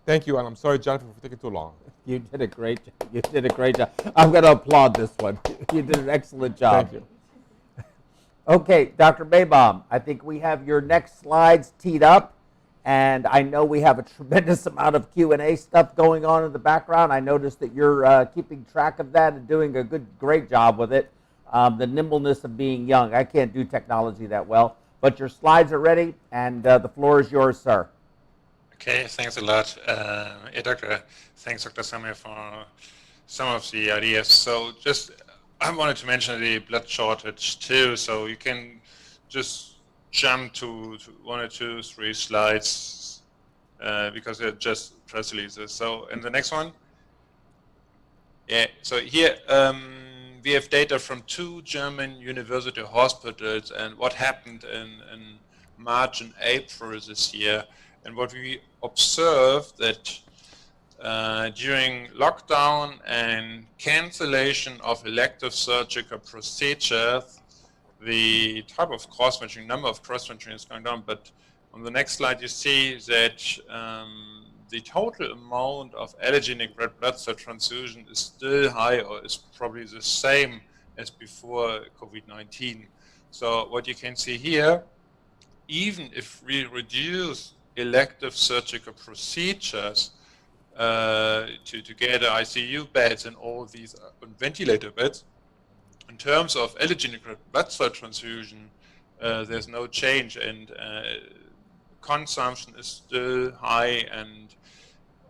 Thank you, and I'm sorry, Jennifer, for taking too long. You did a great job. You did a great job. I'm going to applaud this one. You did an excellent job. Thank you. Okay, Dr. Maybaum, I think we have your next slides teed up, and I know we have a tremendous amount of Q&A stuff going on in the background. I noticed that you're keeping track of that and doing a great job with it. The nimbleness of being young. I can't do technology that well, but your slides are ready, and the floor is yours, sir. Okay, thanks a lot. Thanks, Dr. Samir, for some of the ideas. So I wanted to mention the blood shortage too, so you can just jump to 1 or 2, 3 slides because they're just press releases. So in the next one, yeah, so here we have data from 2 German university hospitals and what happened in March and April this year. And what we observed that during lockdown and cancellation of elective surgical procedures, the type of cross-matching, number of cross-matching is going down. But on the next slide, you see that the total amount of allogeneic red blood cell transfusion is still high, or is probably the same as before COVID-19. So what you can see here, even if we reduce elective surgical procedures to get ICU beds and all these ventilator beds, in terms of allogeneic red blood cell transfusion, there's no change, and consumption is still high, and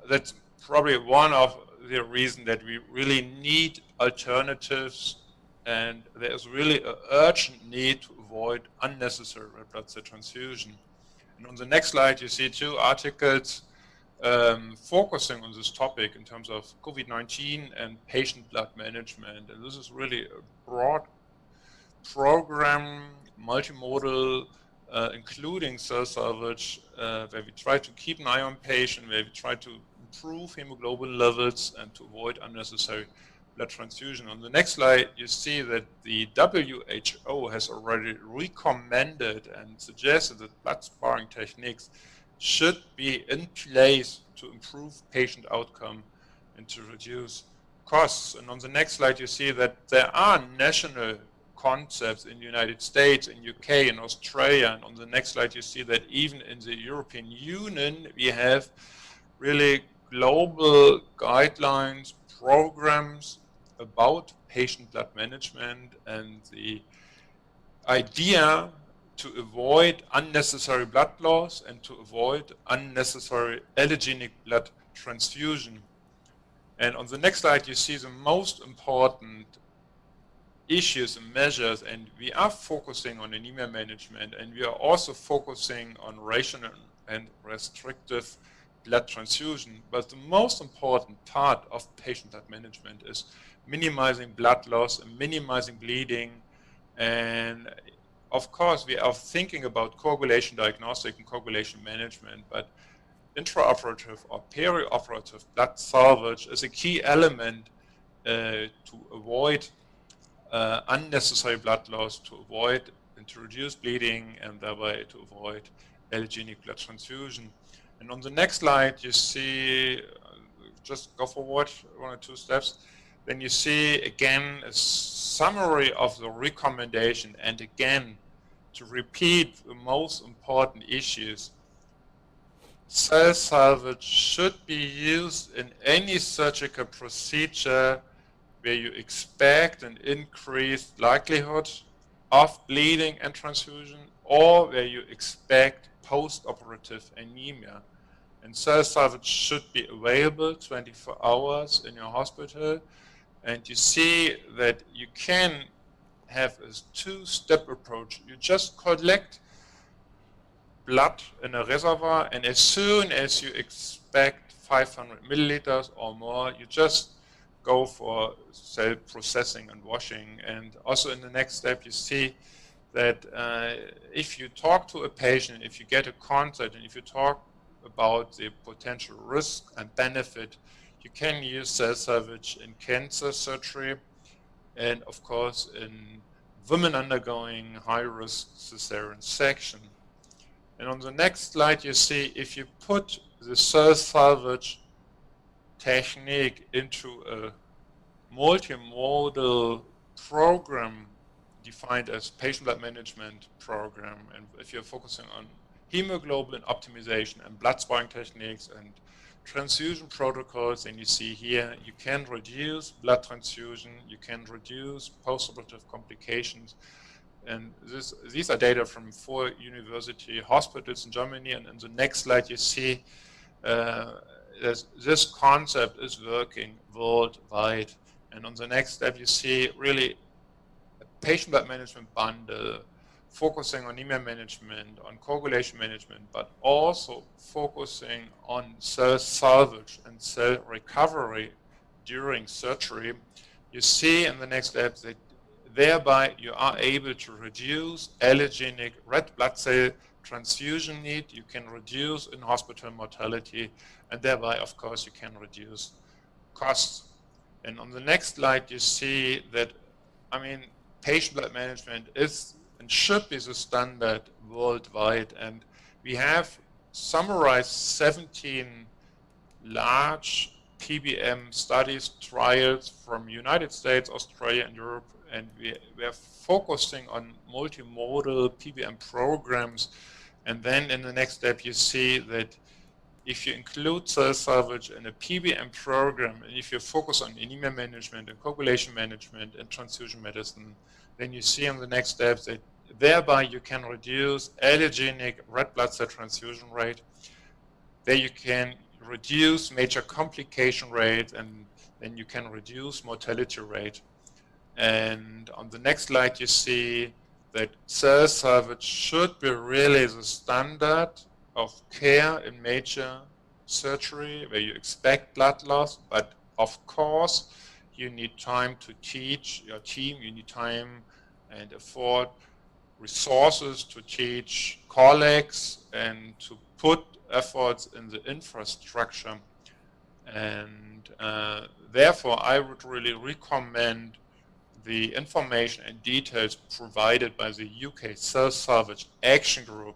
that's probably one of the reasons that we really need alternatives, and there's really an urgent need to avoid unnecessary red blood cell transfusion. And on the next slide, you see 2 articles focusing on this topic in terms of COVID-19 and patient blood management. And this is really a broad program, multimodal, including cell salvage, where we try to keep an eye on patient, where we try to improve hemoglobin levels and to avoid unnecessary blood transfusion. On the next slide, you see that the WHO has already recommended and suggested that blood sparing techniques should be in place to improve patient outcome and to reduce costs. And on the next slide, you see that there are national concepts in the United States, in UK, in Australia. And on the next slide, you see that even in the European Union, we have really global guidelines, programs about patient blood management, and the idea to avoid unnecessary blood loss and to avoid unnecessary allogeneic blood transfusion. And on the next slide, you see the most important issues and measures, and we are focusing on anemia management, and we are also focusing on rational and restrictive blood transfusion. But the most important part of patient blood management is minimizing blood loss and minimizing bleeding. And of course, we are thinking about coagulation diagnostic and coagulation management, but intraoperative or peri-operative blood salvage is a key element to avoid unnecessary blood loss, to avoid and to reduce bleeding, and thereby to avoid allogeneic blood transfusion. And on the next slide, you see, just go forward 1 or 2 steps, then you see again a summary of the recommendation, and again, to repeat the most important issues. Cell salvage should be used in any surgical procedure where you expect an increased likelihood of bleeding and transfusion, or where you expect post-operative anemia. And cell salvage should be available 24 hours in your hospital. And you see that you can have a 2-step approach. You just collect blood in a reservoir, and as soon as you expect 500 milliliters or more, you just go for cell processing and washing. And also in the next step, you see that if you talk to a patient, if you get a consult, and if you talk about the potential risk and benefit. You can use cell salvage in cancer surgery and, of course, in women undergoing high-risk cesarean section. And on the next slide, you see if you put the cell salvage technique into a multimodal program defined as patient blood management program, and if you're focusing on hemoglobin optimization and blood sparing techniques and transfusion protocols, and you see here you can reduce blood transfusion, you can reduce postoperative complications, and these are data from 4 university hospitals in Germany. And in the next slide you see this concept is working worldwide. And on the next step you see really a patient blood management bundle focusing on anemia management, on coagulation management, but also focusing on cell salvage and cell recovery during surgery. You see in the next step that thereby you are able to reduce allogeneic red blood cell transfusion need, you can reduce in-hospital mortality, and thereby, of course, you can reduce costs. And on the next slide, you see that, I mean, patient blood management is and should be the standard worldwide. And we have summarized 17 large PBM studies, trials from United States, Australia, and Europe. And we are focusing on multimodal PBM programs. And then in the next step, you see that if you include cell salvage in a PBM program, and if you focus on anemia management and coagulation management and transfusion medicine, then you see on the next steps that thereby you can reduce allogeneic red blood cell transfusion rate. There you can reduce major complication rate, and then you can reduce mortality rate. And on the next slide, you see that cell salvage should be really the standard of care in major surgery where you expect blood loss, but of course you need time to teach your team, you need time and afford resources to teach colleagues and to put efforts in the infrastructure. And therefore I would really recommend the information and details provided by the UK Cell Salvage Action Group.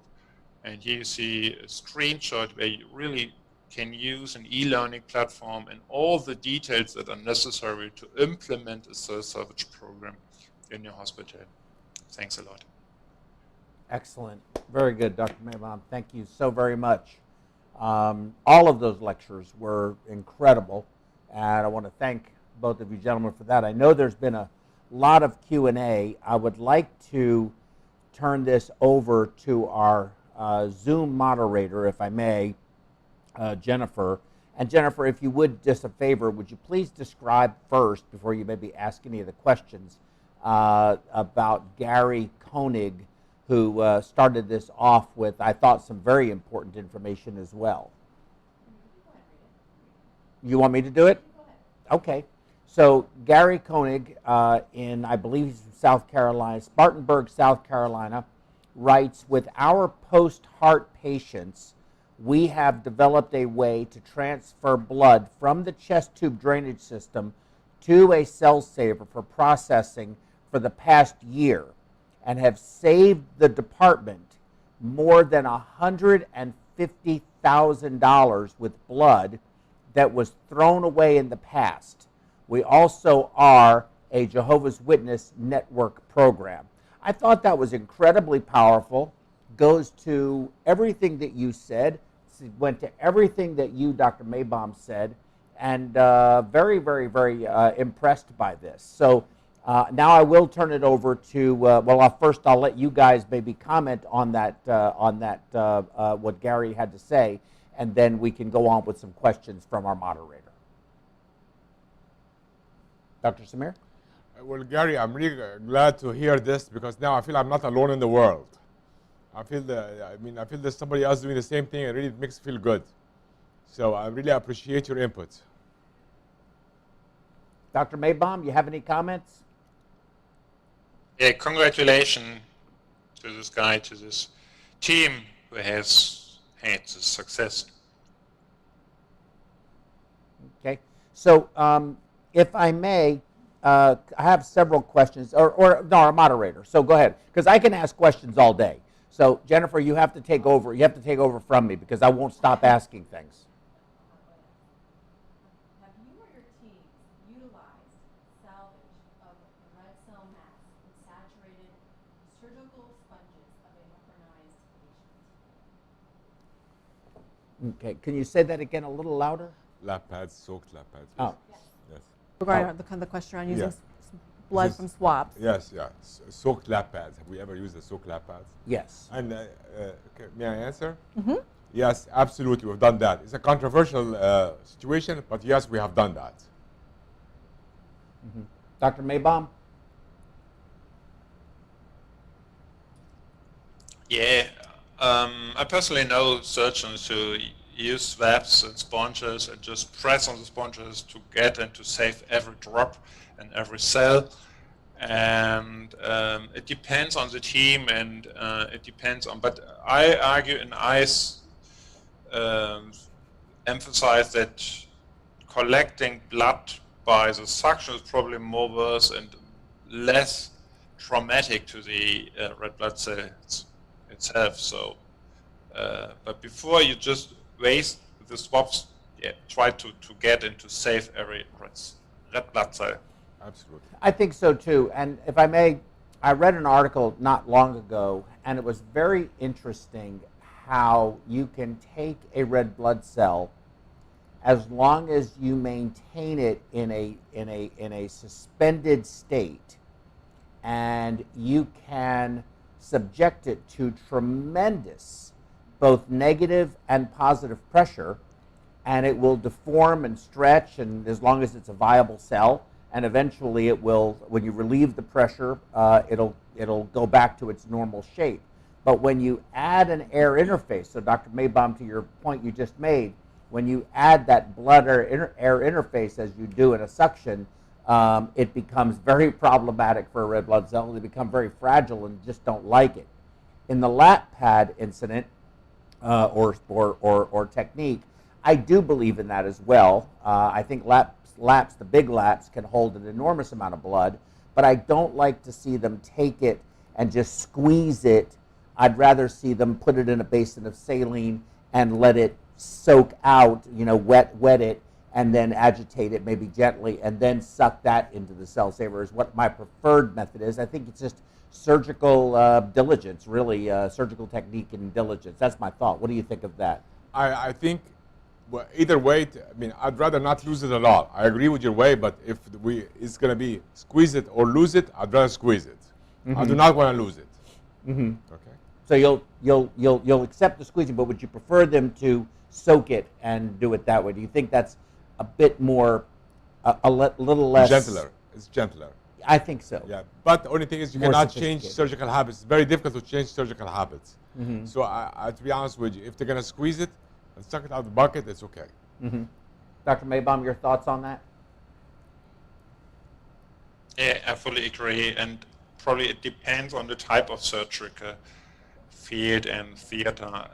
And here you see a screenshot where you really can use an e-learning platform and all the details that are necessary to implement a cell salvage program in your hospital. Thanks a lot. Excellent. Very good, Dr. Maybaum. Thank you so very much. All of those lectures were incredible, and I want to thank both of you gentlemen for that. I know there's been a lot of Q&A. I would like to turn this over to our Zoom moderator, if I may, Jennifer. And Jennifer, if you would, just a favor, would you please describe first, before you maybe ask any of the questions, about Gary Koenig, who started this off with, I thought, some very important information as well. You want me to do it? Okay. So Gary Koenig, I believe he's from South Carolina, Spartanburg, South Carolina, writes, with our post-heart patients, we have developed a way to transfer blood from the chest tube drainage system to a cell saver for processing for the past year, and have saved the department more than $150,000 with blood that was thrown away in the past. We also are a Jehovah's Witness network program. I thought that was incredibly powerful, goes to everything that you said, went to everything that you, Dr. Maybaum, said, and very, very, very impressed by this. So now I will turn it over to, first I'll let you guys maybe comment on that, what Gary had to say, and then we can go on with some questions from our moderator. Dr. Samir? Well, Gary, I'm really glad to hear this, because now I feel I'm not alone in the world. I feel there's somebody else doing the same thing, and really it makes me feel good. So I really appreciate your input. Dr. Maybaum, you have any comments? Yeah, congratulations to this guy, to this team who has had this success. Okay. So if I may, I have several questions, or no, our moderator. So go ahead, because I can ask questions all day. So Jennifer, you have to take over. You have to take over from me because I won't stop asking things. Have you or your team utilized salvage of red cell mass in saturated surgical sponges of a mechanized patient? Okay. Can you say that again a little louder? Lap pads, soaked lap pads. Oh. Yes. Yes. Regarding the question on using Yeah. blood This from is- swabs. Yes, yeah. Soaked lap pads. Have we ever used the soaked lap pads? Yes. And okay, may I answer? Mm-hmm. Yes, absolutely. We've done that. It's a controversial situation, but yes, we have done that. Mm-hmm. Dr. Maybaum? Yeah, I personally know surgeons who use swabs and sponges and just press on the sponges to get and to save every drop and every cell. And it depends on the team, and it depends on, but I argue and I emphasize that collecting blood by the suction is probably more worse and less traumatic to the red blood cells itself. So, but before you just waste the swabs, yeah, try to get and to save every red blood cell. Absolutely. I think so too. And if I may, I read an article not long ago, and it was very interesting how you can take a red blood cell as long as you maintain it in a suspended state, and you can subject it to tremendous both negative and positive pressure, and it will deform and stretch, and as long as it's a viable cell, and eventually it will, when you relieve the pressure, it'll go back to its normal shape. But when you add an air interface, so Dr. Maybaum, to your point you just made, when you add that blood air interface as you do in a suction, it becomes very problematic for a red blood cell. They become very fragile and just don't like it. In the lap pad incident or technique, I do believe in that as well. I think laps, the big laps, can hold an enormous amount of blood, but I don't like to see them take it and just squeeze it. I'd rather see them put it in a basin of saline and let it soak out, wet it, and then agitate it maybe gently, and then suck that into the cell saver is what my preferred method is. I think it's just surgical diligence, really, surgical technique and diligence. That's my thought. What do you think of that? I think, well, either way, I'd rather not lose it at all. I agree with your way, but if it's going to be squeeze it or lose it, I'd rather squeeze it. Mm-hmm. I do not want to lose it. Mm-hmm. Okay. So you'll accept the squeezing, but would you prefer them to soak it and do it that way? Do you think that's a bit more, a little less Gentler. It's gentler. I think so. Yeah, but the only thing is you More cannot change sophisticated. surgical habits. It's very difficult to change surgical habits. Mm-hmm. So to be honest with you, if they're going to squeeze it and suck it out of the bucket, it's okay. Mm-hmm. Dr. Maybaum, your thoughts on that? Yeah, I fully agree, and probably it depends on the type of surgical field and theater.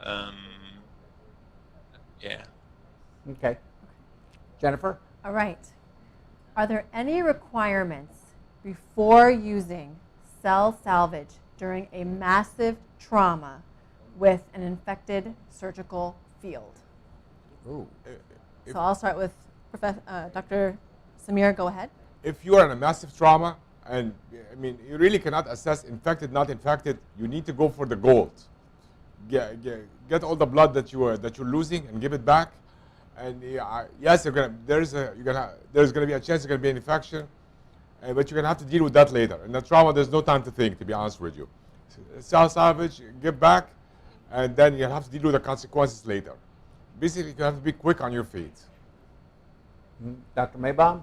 Yeah. Okay. Jennifer? All right. Are there any requirements before using cell salvage during a massive trauma with an infected surgical field? Ooh. So I'll start with Dr. Samir. Go ahead. If you are in a massive trauma, and you really cannot assess infected, not infected, you need to go for the gold. Get all the blood that you're losing and give it back. And yes, there's gonna be a chance there's gonna be an infection, but you're gonna have to deal with that later. In the trauma, there's no time to think, to be honest with you. Cell salvage, give back, and then you have to deal with the consequences later. Basically, you have to be quick on your feet. Mm-hmm. Dr. Maybaum?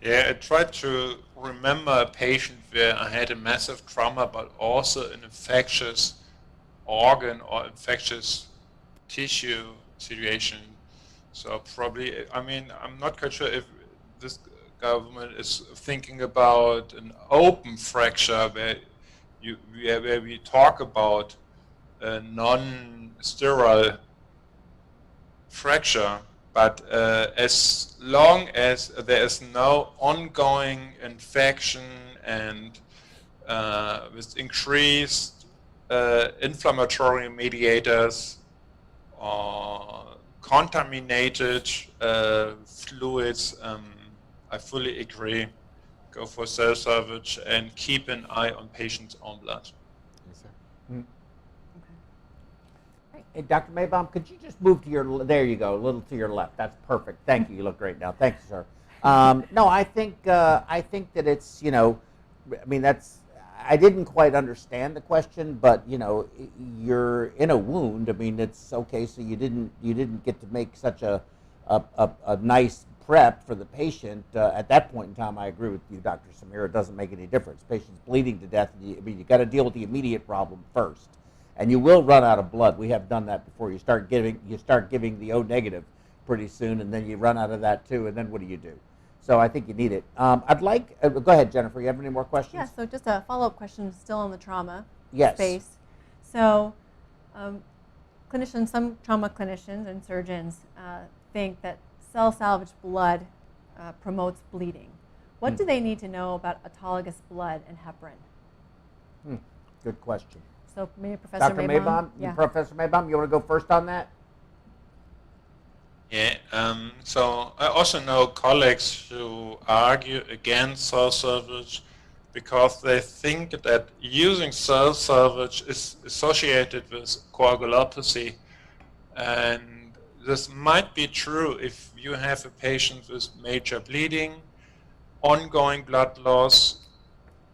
Yeah, I tried to remember a patient where I had a massive trauma, but also an infectious organ or infectious tissue situation. So probably, I'm not quite sure if this government is thinking about an open fracture where we talk about a non-sterile fracture. But as long as there is no ongoing infection and with increased inflammatory mediators or contaminated fluids, I fully agree. Go for cell salvage and keep an eye on patient's own blood. Hey, Dr. Maybaum, could you just move to your, there you go, a little to your left. That's perfect. Thank you. You look great now. Thank you, sir. No, I think that it's, you know, I mean, that's, I didn't quite understand the question, but, you know, you're in a wound. I mean, it's okay, so you didn't get to make such a nice prep for the patient. At that point in time, I agree with you, Dr. Samir. It doesn't make any difference. Patient's bleeding to death. I mean, you got to deal with the immediate problem first. And you will run out of blood. We have done that before. You start giving the O negative pretty soon, and then you run out of that too. And then what do you do? So I think you need it. I'd like go ahead, Jennifer. You have any more questions? Yeah. So just a follow-up question, still on the trauma Yes. space. So, some trauma clinicians and surgeons think that cell salvage blood promotes bleeding. What do they need to know about autologous blood and heparin? Good question. So maybe Professor Dr. Maybaum. Maybaum, Yeah. Professor Maybaum, you want to go first on that? Yeah, so I also know colleagues who argue against cell salvage because they think that using cell salvage is associated with coagulopathy. And this might be true if you have a patient with major bleeding, ongoing blood loss,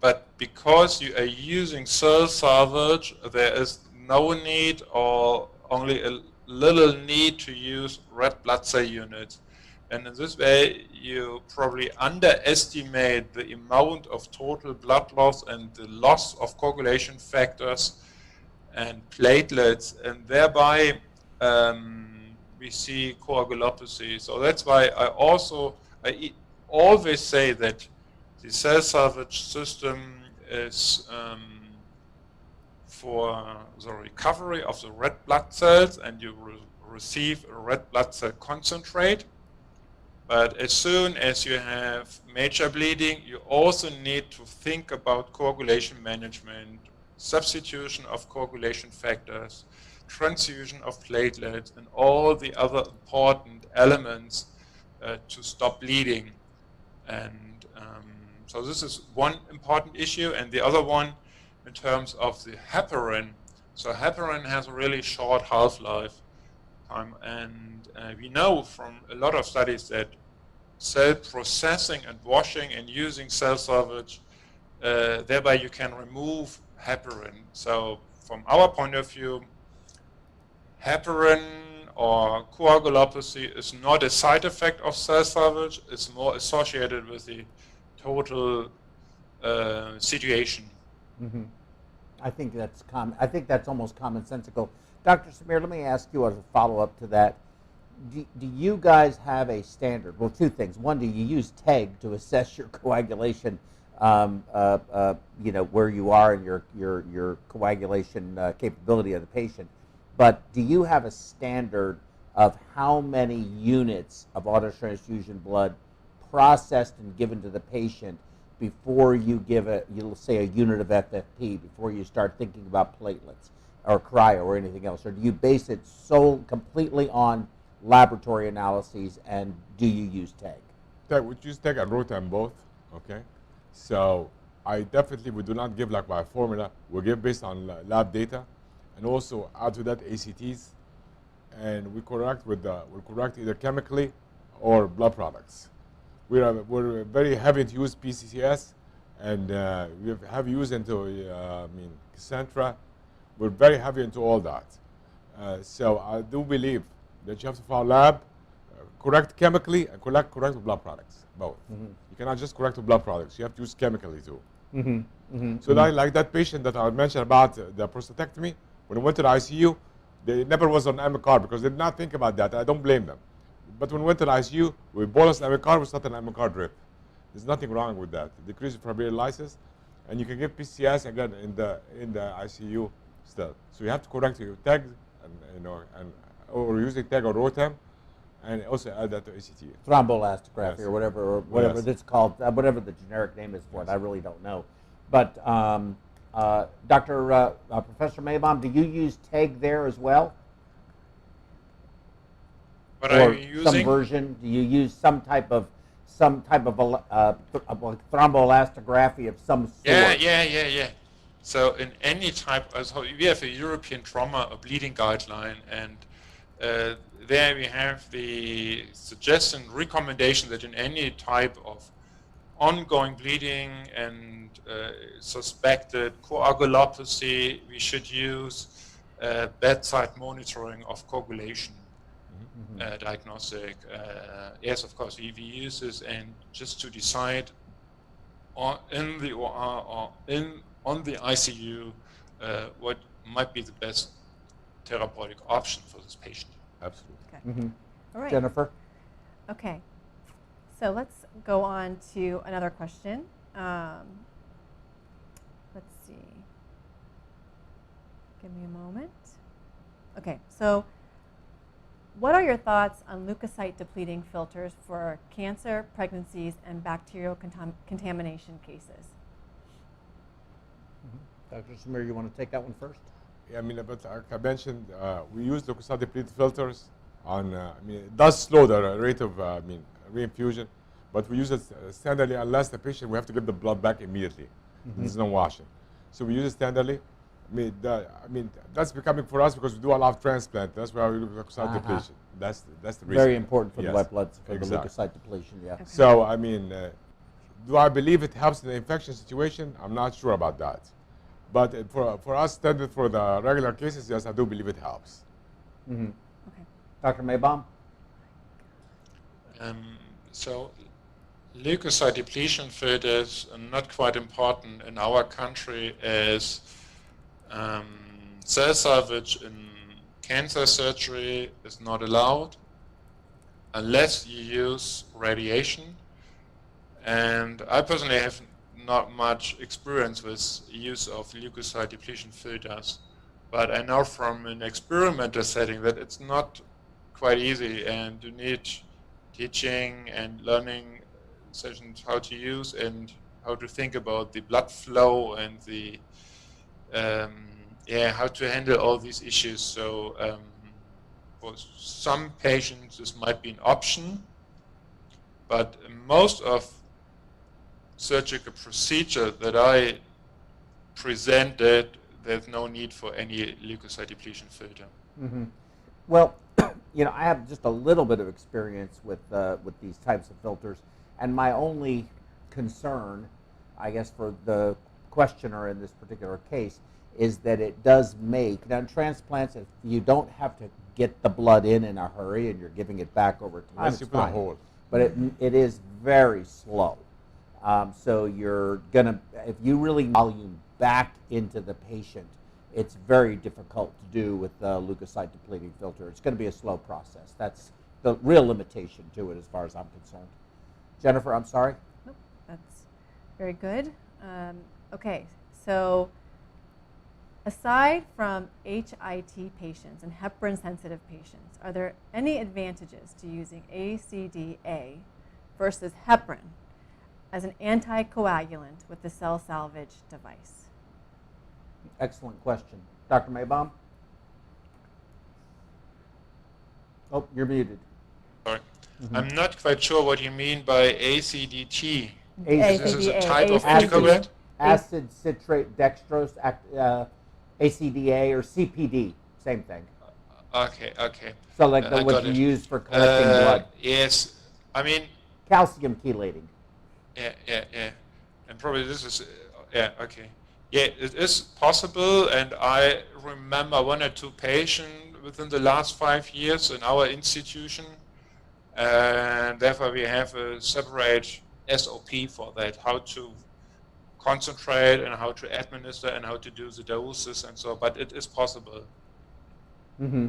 but because you are using cell salvage, there is no need or only a little need to use red blood cell units. And in this way, you probably underestimate the amount of total blood loss and the loss of coagulation factors and platelets, and thereby we see coagulopathy. So that's why I always say that the cell salvage system is for the recovery of the red blood cells, and you receive a red blood cell concentrate. But as soon as you have major bleeding, you also need to think about coagulation management, substitution of coagulation factors, transfusion of platelets, and all the other important elements to stop bleeding. And so this is one important issue, and the other one in terms of the heparin. So heparin has a really short half-life time, and we know from a lot of studies that cell processing and washing and using cell salvage, thereby you can remove heparin. So from our point of view, heparin or coagulopathy is not a side effect of cell salvage, it's more associated with the total situation. Mm-hmm. I think that's almost commonsensical. Dr. Samir, let me ask you as a follow-up to that. Do you guys have a standard? Well, two things. One, do you use TEG to assess your coagulation, you know, where you are in your coagulation capability of the patient? But do you have a standard of how many units of autotransfusion blood processed and given to the patient before you give you'll say a unit of FFP, before you start thinking about platelets or cryo or anything else? Or do you base it completely on laboratory analyses, and do you use TEG? We use TEG and ROTEM both, okay? So we do not give like by formula, we give based on lab data, and also add to that ACTs, and we correct either chemically or blood products. We're very heavy to use PCCS, and we have used into Cassandra. We're very heavy into all that. So I do believe that you have to follow lab, correct chemically, and correct with blood products, both. Mm-hmm. You cannot just correct with blood products. You have to use chemically too. Mm-hmm. Mm-hmm. So like that patient that I mentioned about the prostatectomy, when he went to the ICU, they never was on MCAR because they did not think about that. I don't blame them. But when we went to the ICU, we bolus MCAR, we started an MCAR drip. There's nothing wrong with that. It decreases fibrillary lysis, and you can give PCS again in the ICU still. So you have to correct your TEG, or using TEG or ROTEM, and also add that to ACT. Thromboelastography Yes. or whatever Yes. that's called, whatever the generic name is for it. I really don't know. But Dr. Professor Maybaum, do you use TEG there as well? What Or are you some using? version? Do you use some type of thromboelastography of some sort? Yeah. So in any type, so we have a European trauma or bleeding guideline, and there we have the suggestion, recommendation that in any type of ongoing bleeding and suspected coagulopathy, we should use bedside monitoring of coagulation. Diagnostic. Yes, of course, we use this, and just to decide in the OR or on the ICU what might be the best therapeutic option for this patient. Absolutely. Okay. All right. Jennifer? Okay. So let's go on to another question. Let's see. Give me a moment. Okay. So what are your thoughts on leukocyte depleting filters for cancer, pregnancies, and bacterial contamination cases? Dr. Samir, you want to take that one first? Yeah, I mean, but like I mentioned, we use leukocyte depleted filters on, it does slow the rate of, reinfusion, but we use it standardly unless the patient, we have to get the blood back immediately. There's no washing. So we use it standardly. That's becoming for us because we do a lot of transplant. That's why we do leukocyte depletion. That's the reason. Very important for the Yes, white blood, for exactly. the leukocyte depletion, yeah. Okay. So, do I believe it helps in the infection situation? I'm not sure about that. But for us, standard for the regular cases, yes, I do believe it helps. Mm-hmm. Okay. Dr. Maybaum? So leukocyte depletion filters are not quite important in our country as cell salvage in cancer surgery is not allowed unless you use radiation. And I personally have not much experience with use of leukocyte depletion filters, but I know from an experimental setting that it's not quite easy, and you need teaching and learning sessions how to use and how to think about the blood flow and the how to handle all these issues. So for some patients this might be an option, but most of surgical procedure that I presented, there's no need for any leukocyte depletion filter. Mm-hmm. Well, I have just a little bit of experience with these types of filters, and my only concern, I guess, for the questioner in this particular case, is that it does make, now in transplants, if you don't have to get the blood in a hurry and you're giving it back over time, Unless it's you put a fine. hole. But it is very slow. So you're gonna, if you really volume back into the patient, it's very difficult to do with the leukocyte depleting filter. It's going to be a slow process. That's the real limitation to it as far as I'm concerned. Jennifer, I'm sorry? Nope, that's very good. Okay, so aside from HIT patients and heparin-sensitive patients, are there any advantages to using ACDA versus heparin as an anticoagulant with the cell salvage device? Excellent question. Dr. Maybaum? Oh, you're muted. Sorry. I'm not quite sure what you mean by ACDT. ACDA. This is a type of Acid. anticoagulant? Acid citrate dextrose, ACDA or CPD, same thing. Okay. So like I what got you it. use for collecting blood. Yes, I mean, Calcium chelating. yeah. And probably this is, okay. Yeah, it is possible, and I remember one or two patients within the last 5 years in our institution, and therefore we have a separate SOP for that, how to concentrate and how to administer and how to do the doses and so, but it is possible. Mm-hmm.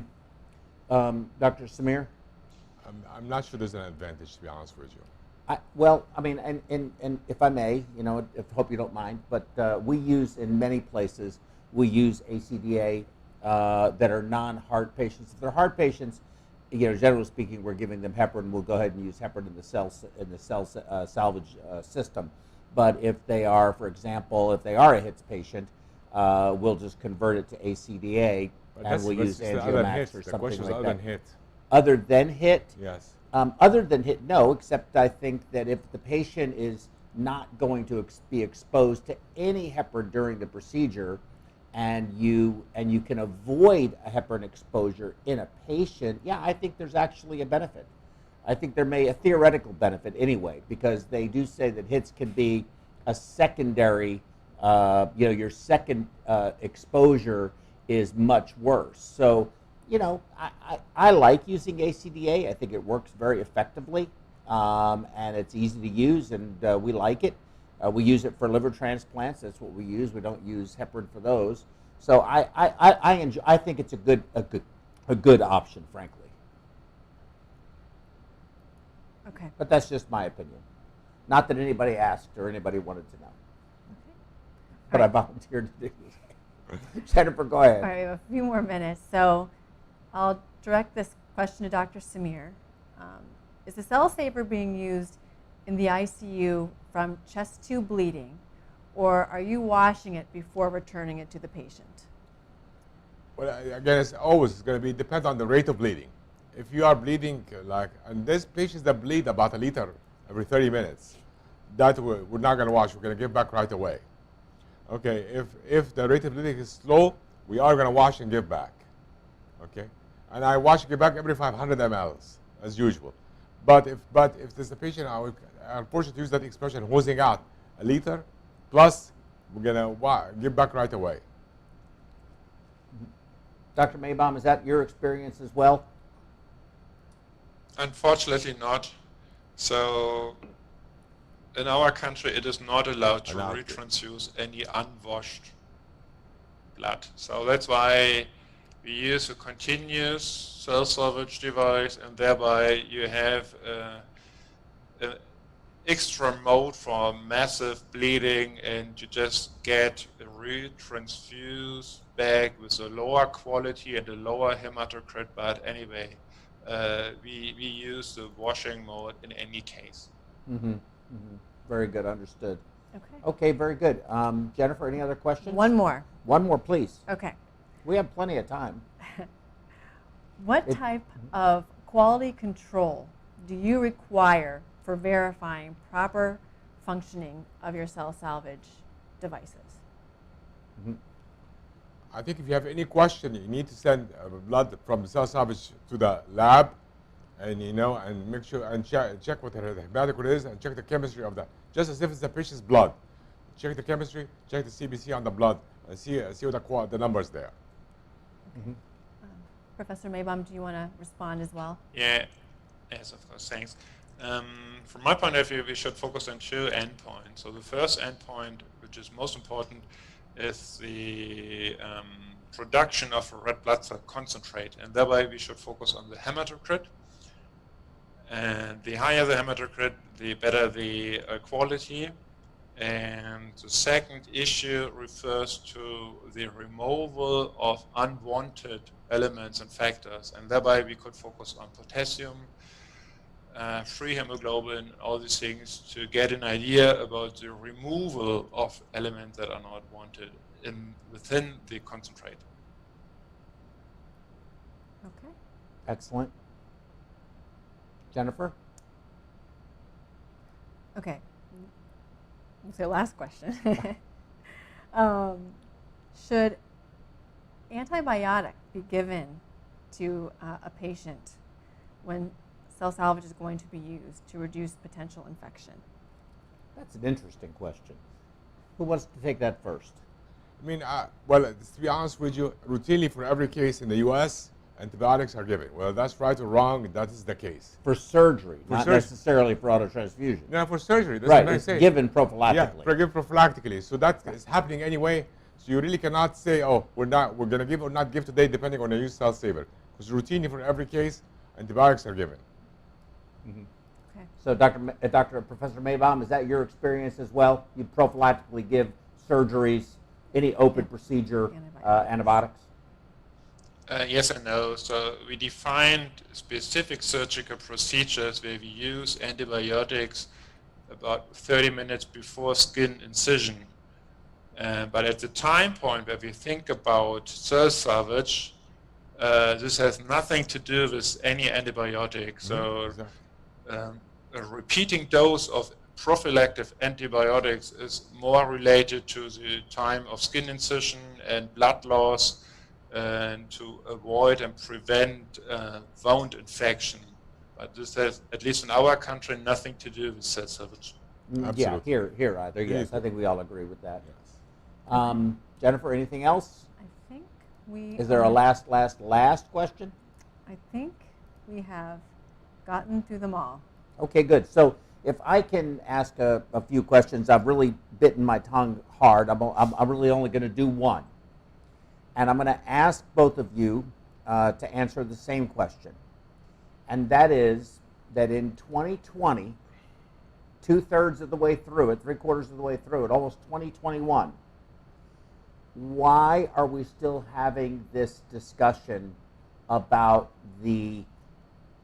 Dr. Samir? I'm not sure there's an advantage, to be honest with you. And if I may, hope you don't mind, but we use in many places, we use ACDA that are non-heart patients. If they're heart patients, generally speaking, we're giving them heparin. We'll go ahead and use heparin in the salvage system. But if they are, for example, if they are a HITS patient, we'll just convert it to ACDA, and we'll use Angiomax or something like that. Other than HIT? Yes. Other than HIT, no, except I think that if the patient is not going to be exposed to any heparin during the procedure, and you can avoid a heparin exposure in a patient, yeah, I think there's actually a benefit. I think there may a theoretical benefit anyway, because they do say that HITS can be a secondary, your second exposure is much worse. So, I like using ACDA. I think it works very effectively, and it's easy to use, and we like it. We use it for liver transplants. That's what we use. We don't use heparin for those. So I think it's a good option, frankly. Okay. But that's just my opinion. Not that anybody asked or anybody wanted to know. Okay. But I volunteered to do this. Jennifer, go ahead. All right, we have a few more minutes. So I'll direct this question to Dr. Samir. Is the cell saver being used in the ICU from chest tube bleeding, or are you washing it before returning it to the patient? Well, again, it's always going to be depend on the rate of bleeding. If you are bleeding and there's patients that bleed about a liter every 30 minutes, that we're not going to wash. We're going to give back right away. Okay, if the rate of bleeding is slow, we are going to wash and give back. Okay, and I wash and give back every 500 mLs as usual. But if there's a patient, I would unfortunately use that expression, hosing out a liter plus, we're going to give back right away. Dr. Maybaum, is that your experience as well? Unfortunately not. So in our country, it is not allowed to retransfuse any unwashed blood. So that's why we use a continuous cell salvage device, and thereby you have an extra mode for massive bleeding, and you just get retransfused back with a lower quality and a lower hematocrit. But anyway, we use the washing mode in any case. Mm-hmm. Mm-hmm. Very good, understood. Okay. Okay, very good. Jennifer, any other questions? One more. One more, please. Okay. We have plenty of time. What type of quality control do you require for verifying proper functioning of your cell salvage devices? Mm-hmm. I think if you have any question, you need to send blood from the cell salvage to the lab, and and make sure and check what the hematocrit is, and check the chemistry of that. Just as if it's the patient's blood, check the chemistry, check the CBC on the blood, and see what the numbers there. Mm-hmm. Professor Maybaum, do you want to respond as well? Yeah, yes, of course, thanks. From my point of view, we should focus on two endpoints. So the first endpoint, which is most important, is the production of a red blood cell concentrate, and thereby we should focus on the hematocrit. And the higher the hematocrit, the better the quality. And the second issue refers to the removal of unwanted elements and factors, and thereby we could focus on potassium, free hemoglobin, all these things, to get an idea about the removal of elements that are not wanted within the concentrate. Okay. Excellent. Jennifer? Okay. So last question. Should antibiotic be given to a patient when cell salvage is going to be used to reduce potential infection? That's an interesting question. Who wants to take that first? I mean, well, to be honest with you, routinely for every case in the U.S., antibiotics are given. Well, that's right or wrong, that is the case. For surgery, not necessarily for autotransfusion. No, for surgery. That's right, what I it's say. given prophylactically. Yeah, given prophylactically. So that is happening anyway. So you really cannot say, oh, we're going to give or not give today, depending on the use cell saver. Because routinely for every case, antibiotics are given. Mm-hmm. Okay. So, Professor Maybaum, is that your experience as well? You prophylactically give surgeries, any open procedure, antibiotics? Yes and no. So we defined specific surgical procedures where we use antibiotics about 30 minutes before skin incision. But at the time point where we think about cell salvage, this has nothing to do with any antibiotic. So Exactly. a repeating dose of prophylactic antibiotics is more related to the time of skin incision and blood loss, and to avoid and prevent wound infection. But this has, at least in our country, nothing to do with cell salvage. Yeah, Absolutely. here either. Me Yes, I too. think we all agree with that. Yes. Jennifer, anything else? I think we Is there a last question? I think we have gotten through them all. Okay, good. So if I can ask a few questions, I've really bitten my tongue hard. I'm really only going to do one. And I'm going to ask both of you to answer the same question. And that is that in 2020, 2/3 of the way through it, 3/4 of the way through it, almost 2021, why are we still having this discussion about the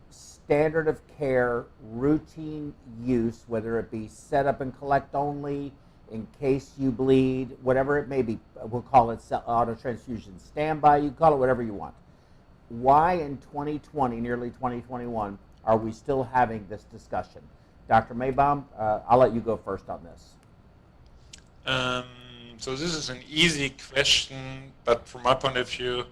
standard of care, routine use, whether it be set up and collect only, in case you bleed, whatever it may be? We'll call it autotransfusion standby, you call it whatever you want. Why in 2020, nearly 2021, are we still having this discussion? Dr. Maybaum, I'll let you go first on this. So this is an easy question, but from my point of view,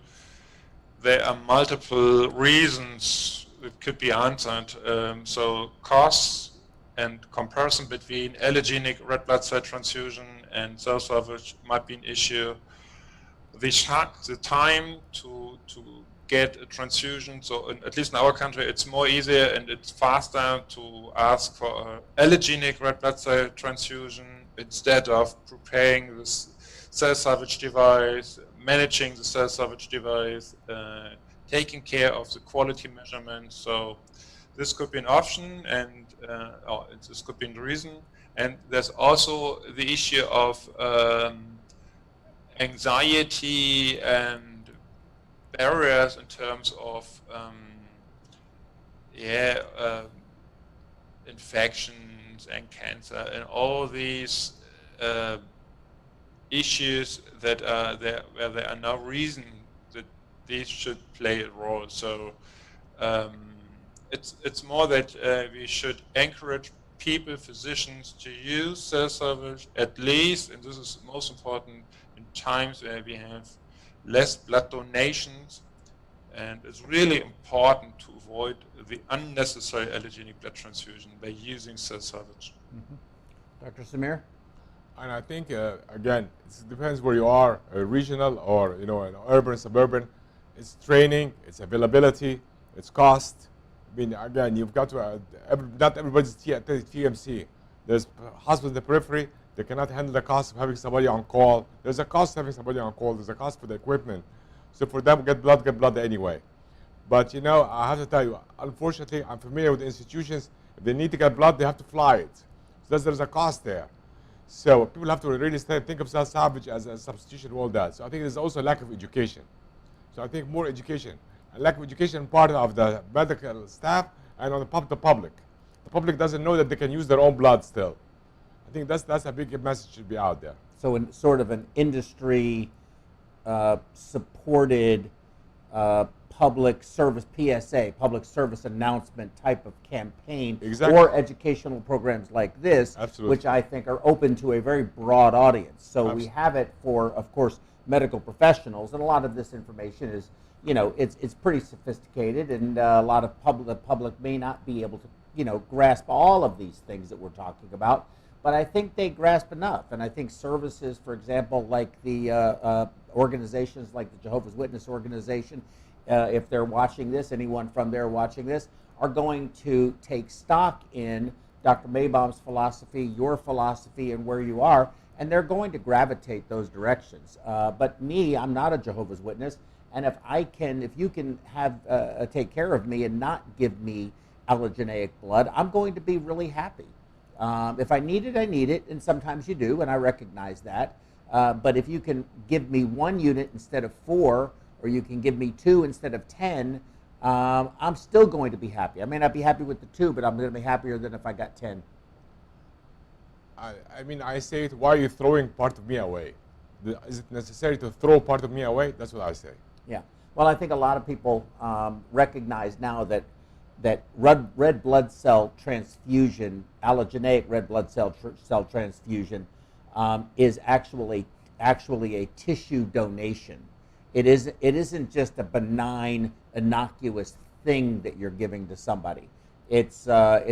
there are multiple reasons it could be answered. So costs and comparison between allogeneic red blood cell transfusion and cell salvage might be an issue. The time to get a transfusion, so at least in our country, it's more easier and it's faster to ask for an allogeneic red blood cell transfusion instead of preparing this cell salvage device, managing the cell salvage device, taking care of the quality measurements. So this could be an option, and this could be the reason. And there's also the issue of anxiety and barriers in terms of infections and cancer and all these issues that are there, where there are no reason that these should play a role. So it's more that we should encourage people, physicians, to use cell salvage, at least, and this is most important, in times where we have less blood donations, and it's really important to avoid the unnecessary allogeneic blood transfusion by using cell salvage. Dr. Samir? And I think, again, it depends where you are, regional or, an urban, suburban. It's training, it's availability, it's cost. I mean, again, you've got to, not everybody's TMC. There's hospitals in the periphery, they cannot handle the cost of having somebody on call. There's a cost of having somebody on call, there's a cost for the equipment. So for them, get blood anyway. But, I have to tell you, unfortunately, I'm familiar with the institutions. If they need to get blood, they have to fly it. So there's a cost there. So people have to really think of cell salvage as a substitution of all that. So I think there's also a lack of education. So I think more education. A lack of education part of the medical staff and on the public. The public doesn't know that they can use their own blood still. I think that's a big message should be out there. So in sort of an industry supported public service PSA, public service announcement type of campaign, Exactly. or educational programs like this, Absolutely. which I think are open to a very broad audience. So Absolutely. we have it for, of course, medical professionals, and a lot of this information is, it's pretty sophisticated, and a lot of the public may not be able to, grasp all of these things that we're talking about. But I think they grasp enough, and I think services, for example, like the organizations like the Jehovah's Witness organization, if they're watching this, anyone from there watching this, are going to take stock in Dr. Maybaum's philosophy, your philosophy, and where you are, and they're going to gravitate those directions. But me, I'm not a Jehovah's Witness, and if you can have take care of me and not give me allogeneic blood, I'm going to be really happy. If I need it, I need it, and sometimes you do, and I recognize that. But if you can give me 1 unit instead of 4, or you can give me 2 instead of 10, I'm still going to be happy. I may not be happy with the 2, but I'm going to be happier than if I got 10. I mean, I say it, why are you throwing part of me away? Is it necessary to throw part of me away? That's what I say. Yeah. Well, I think a lot of people recognize now that red blood cell transfusion, allogeneic red blood cell transfusion, is actually a tissue donation. It isn't just a benign, innocuous thing that you're giving to somebody. It's a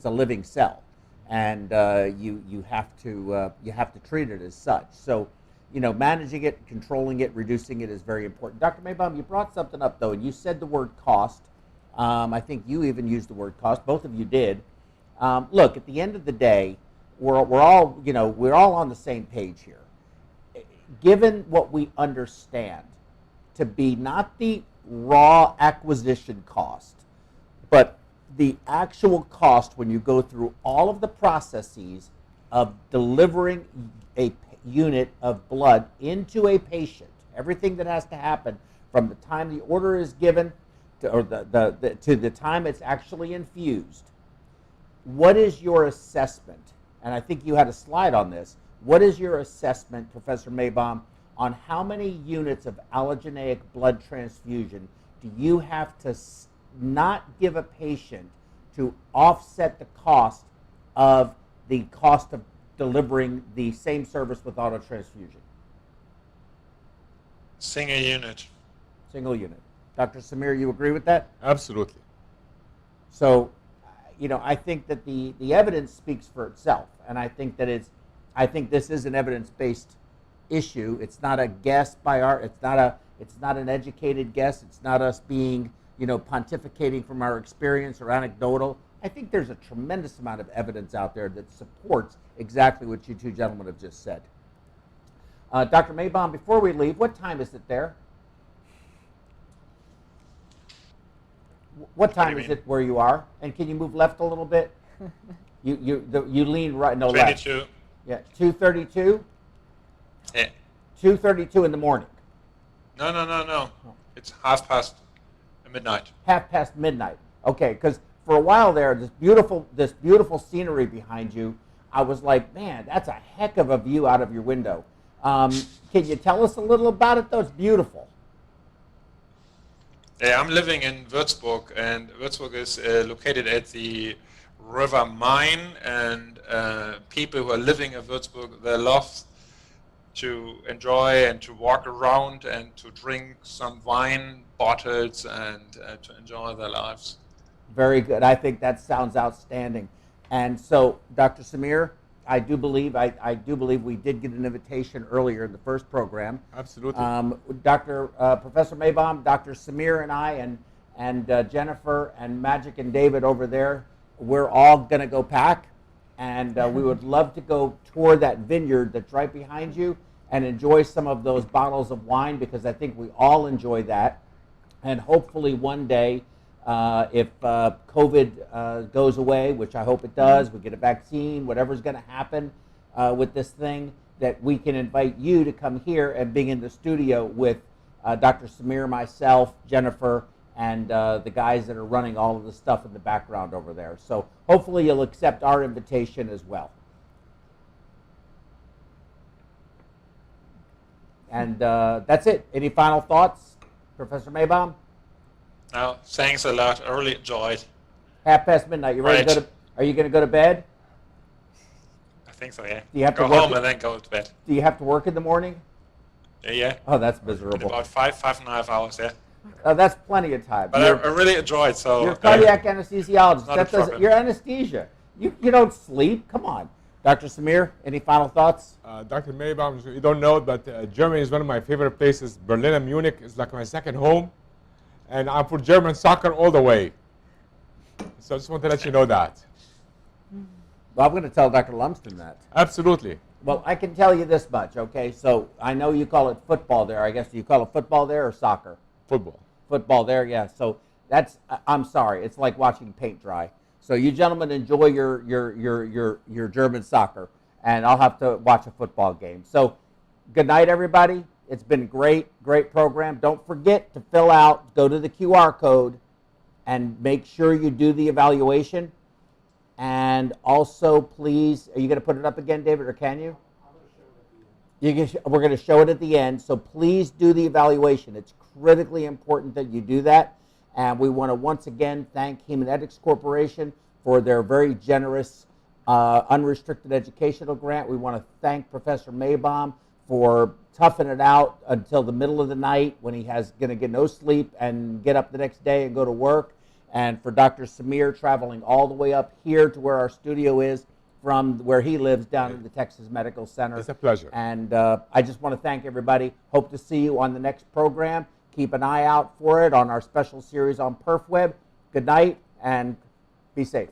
living cell, and you have to treat it as such. So, managing it, controlling it, reducing it is very important. Dr. Maybaum, you brought something up though, and you said the word cost. I think you even used the word cost. Both of you did. Look, at the end of the day, we're all on the same page here. Given what we understand to be not the raw acquisition cost, but the actual cost when you go through all of the processes of delivering a unit of blood into a patient, everything that has to happen from the time the order is given to the time it's actually infused. What is your assessment? And I think you had a slide on this. What is your assessment, Professor Maybaum, on how many units of allogeneic blood transfusion do you have to not give a patient to offset the cost of delivering the same service with autotransfusion? Single unit. Single unit. Dr. Samir, you agree with that? Absolutely. So, I think that the evidence speaks for itself, and I think this is an evidence-based issue. It's not a guess by it's not an educated guess. It's not us being, pontificating from our experience or anecdotal. I think there's a tremendous amount of evidence out there that supports exactly what you two gentlemen have just said. Dr. Maybaum, before we leave, what time is it there? What time is it where you are? And can you move left a little bit? You lean right, no, 22. left. Yeah, 2:32? Yeah. 2:32 in the morning. No. It's midnight. midnight. Okay, because for a while there, this beautiful scenery behind you, I was like, man, that's a heck of a view out of your window. Can you tell us a little about it, though? It's beautiful. Yeah, I'm living in Würzburg, and Würzburg is located at the River Main, and people who are living in Würzburg, they love to enjoy and to walk around and to drink some wine bottles and to enjoy their lives. Very good. I think that sounds outstanding. And so, Dr. Samir, I do believe we did get an invitation earlier in the first program. Absolutely. Professor Maybaum, Dr. Samir, and I, and Jennifer and Magic and David over there, we're all going to go pack, and we would love to go tour that vineyard that's right behind you and enjoy some of those bottles of wine, because I think we all enjoy that. And hopefully one day, if COVID goes away, which I hope it does, we get a vaccine, whatever's going to happen with this thing, that we can invite you to come here and be in the studio with Dr. Samir, myself, Jennifer, and the guys that are running all of the stuff in the background over there. So hopefully you'll accept our invitation as well. And that's it. Any final thoughts, Professor Maybaum? No, thanks a lot. I really enjoyed. midnight. You ready to go to? Are you going to go to bed? I think so. Yeah. Do you have go to work home and then go to bed? Do you have to work in the morning? Yeah. Oh, that's miserable. In about 5.5 hours. Yeah. That's plenty of time. But I really enjoyed. So you're a cardiac anesthesiologist. Not a problem. You're anesthesia. You don't sleep. Come on, Dr. Samir. Any final thoughts? Dr. Maybaum, you don't know, but Germany is one of my favorite places. Berlin and Munich is like my second home. And I'm for German soccer all the way. So I just want to let you know that. Well, I'm going to tell Dr. Lumsden that. Absolutely. Well, I can tell you this much, okay? So I know you call it football there. I guess you call it football there or soccer? Football. Football there, yeah. So that's, I'm sorry, it's like watching paint dry. So you gentlemen enjoy your German soccer, and I'll have to watch a football game. So good night, everybody. It's been great program. Don't forget to fill out, go to the QR code, and make sure you do the evaluation. And also, please, are you going to put it up again, David, or can you? We're going to show it at the end, so please do the evaluation. It's critically important that you do that. And we want to once again thank Haemonetics Corporation for their very generous unrestricted educational grant. We want to thank Professor Maybaum for toughing it out until the middle of the night when he has going to get no sleep and get up the next day and go to work. And for Dr. Samir traveling all the way up here to where our studio is from where he lives down at the Texas Medical Center. It's a pleasure. And I just want to thank everybody. Hope to see you on the next program. Keep an eye out for it on our special series on PerfWeb. Good night and be safe.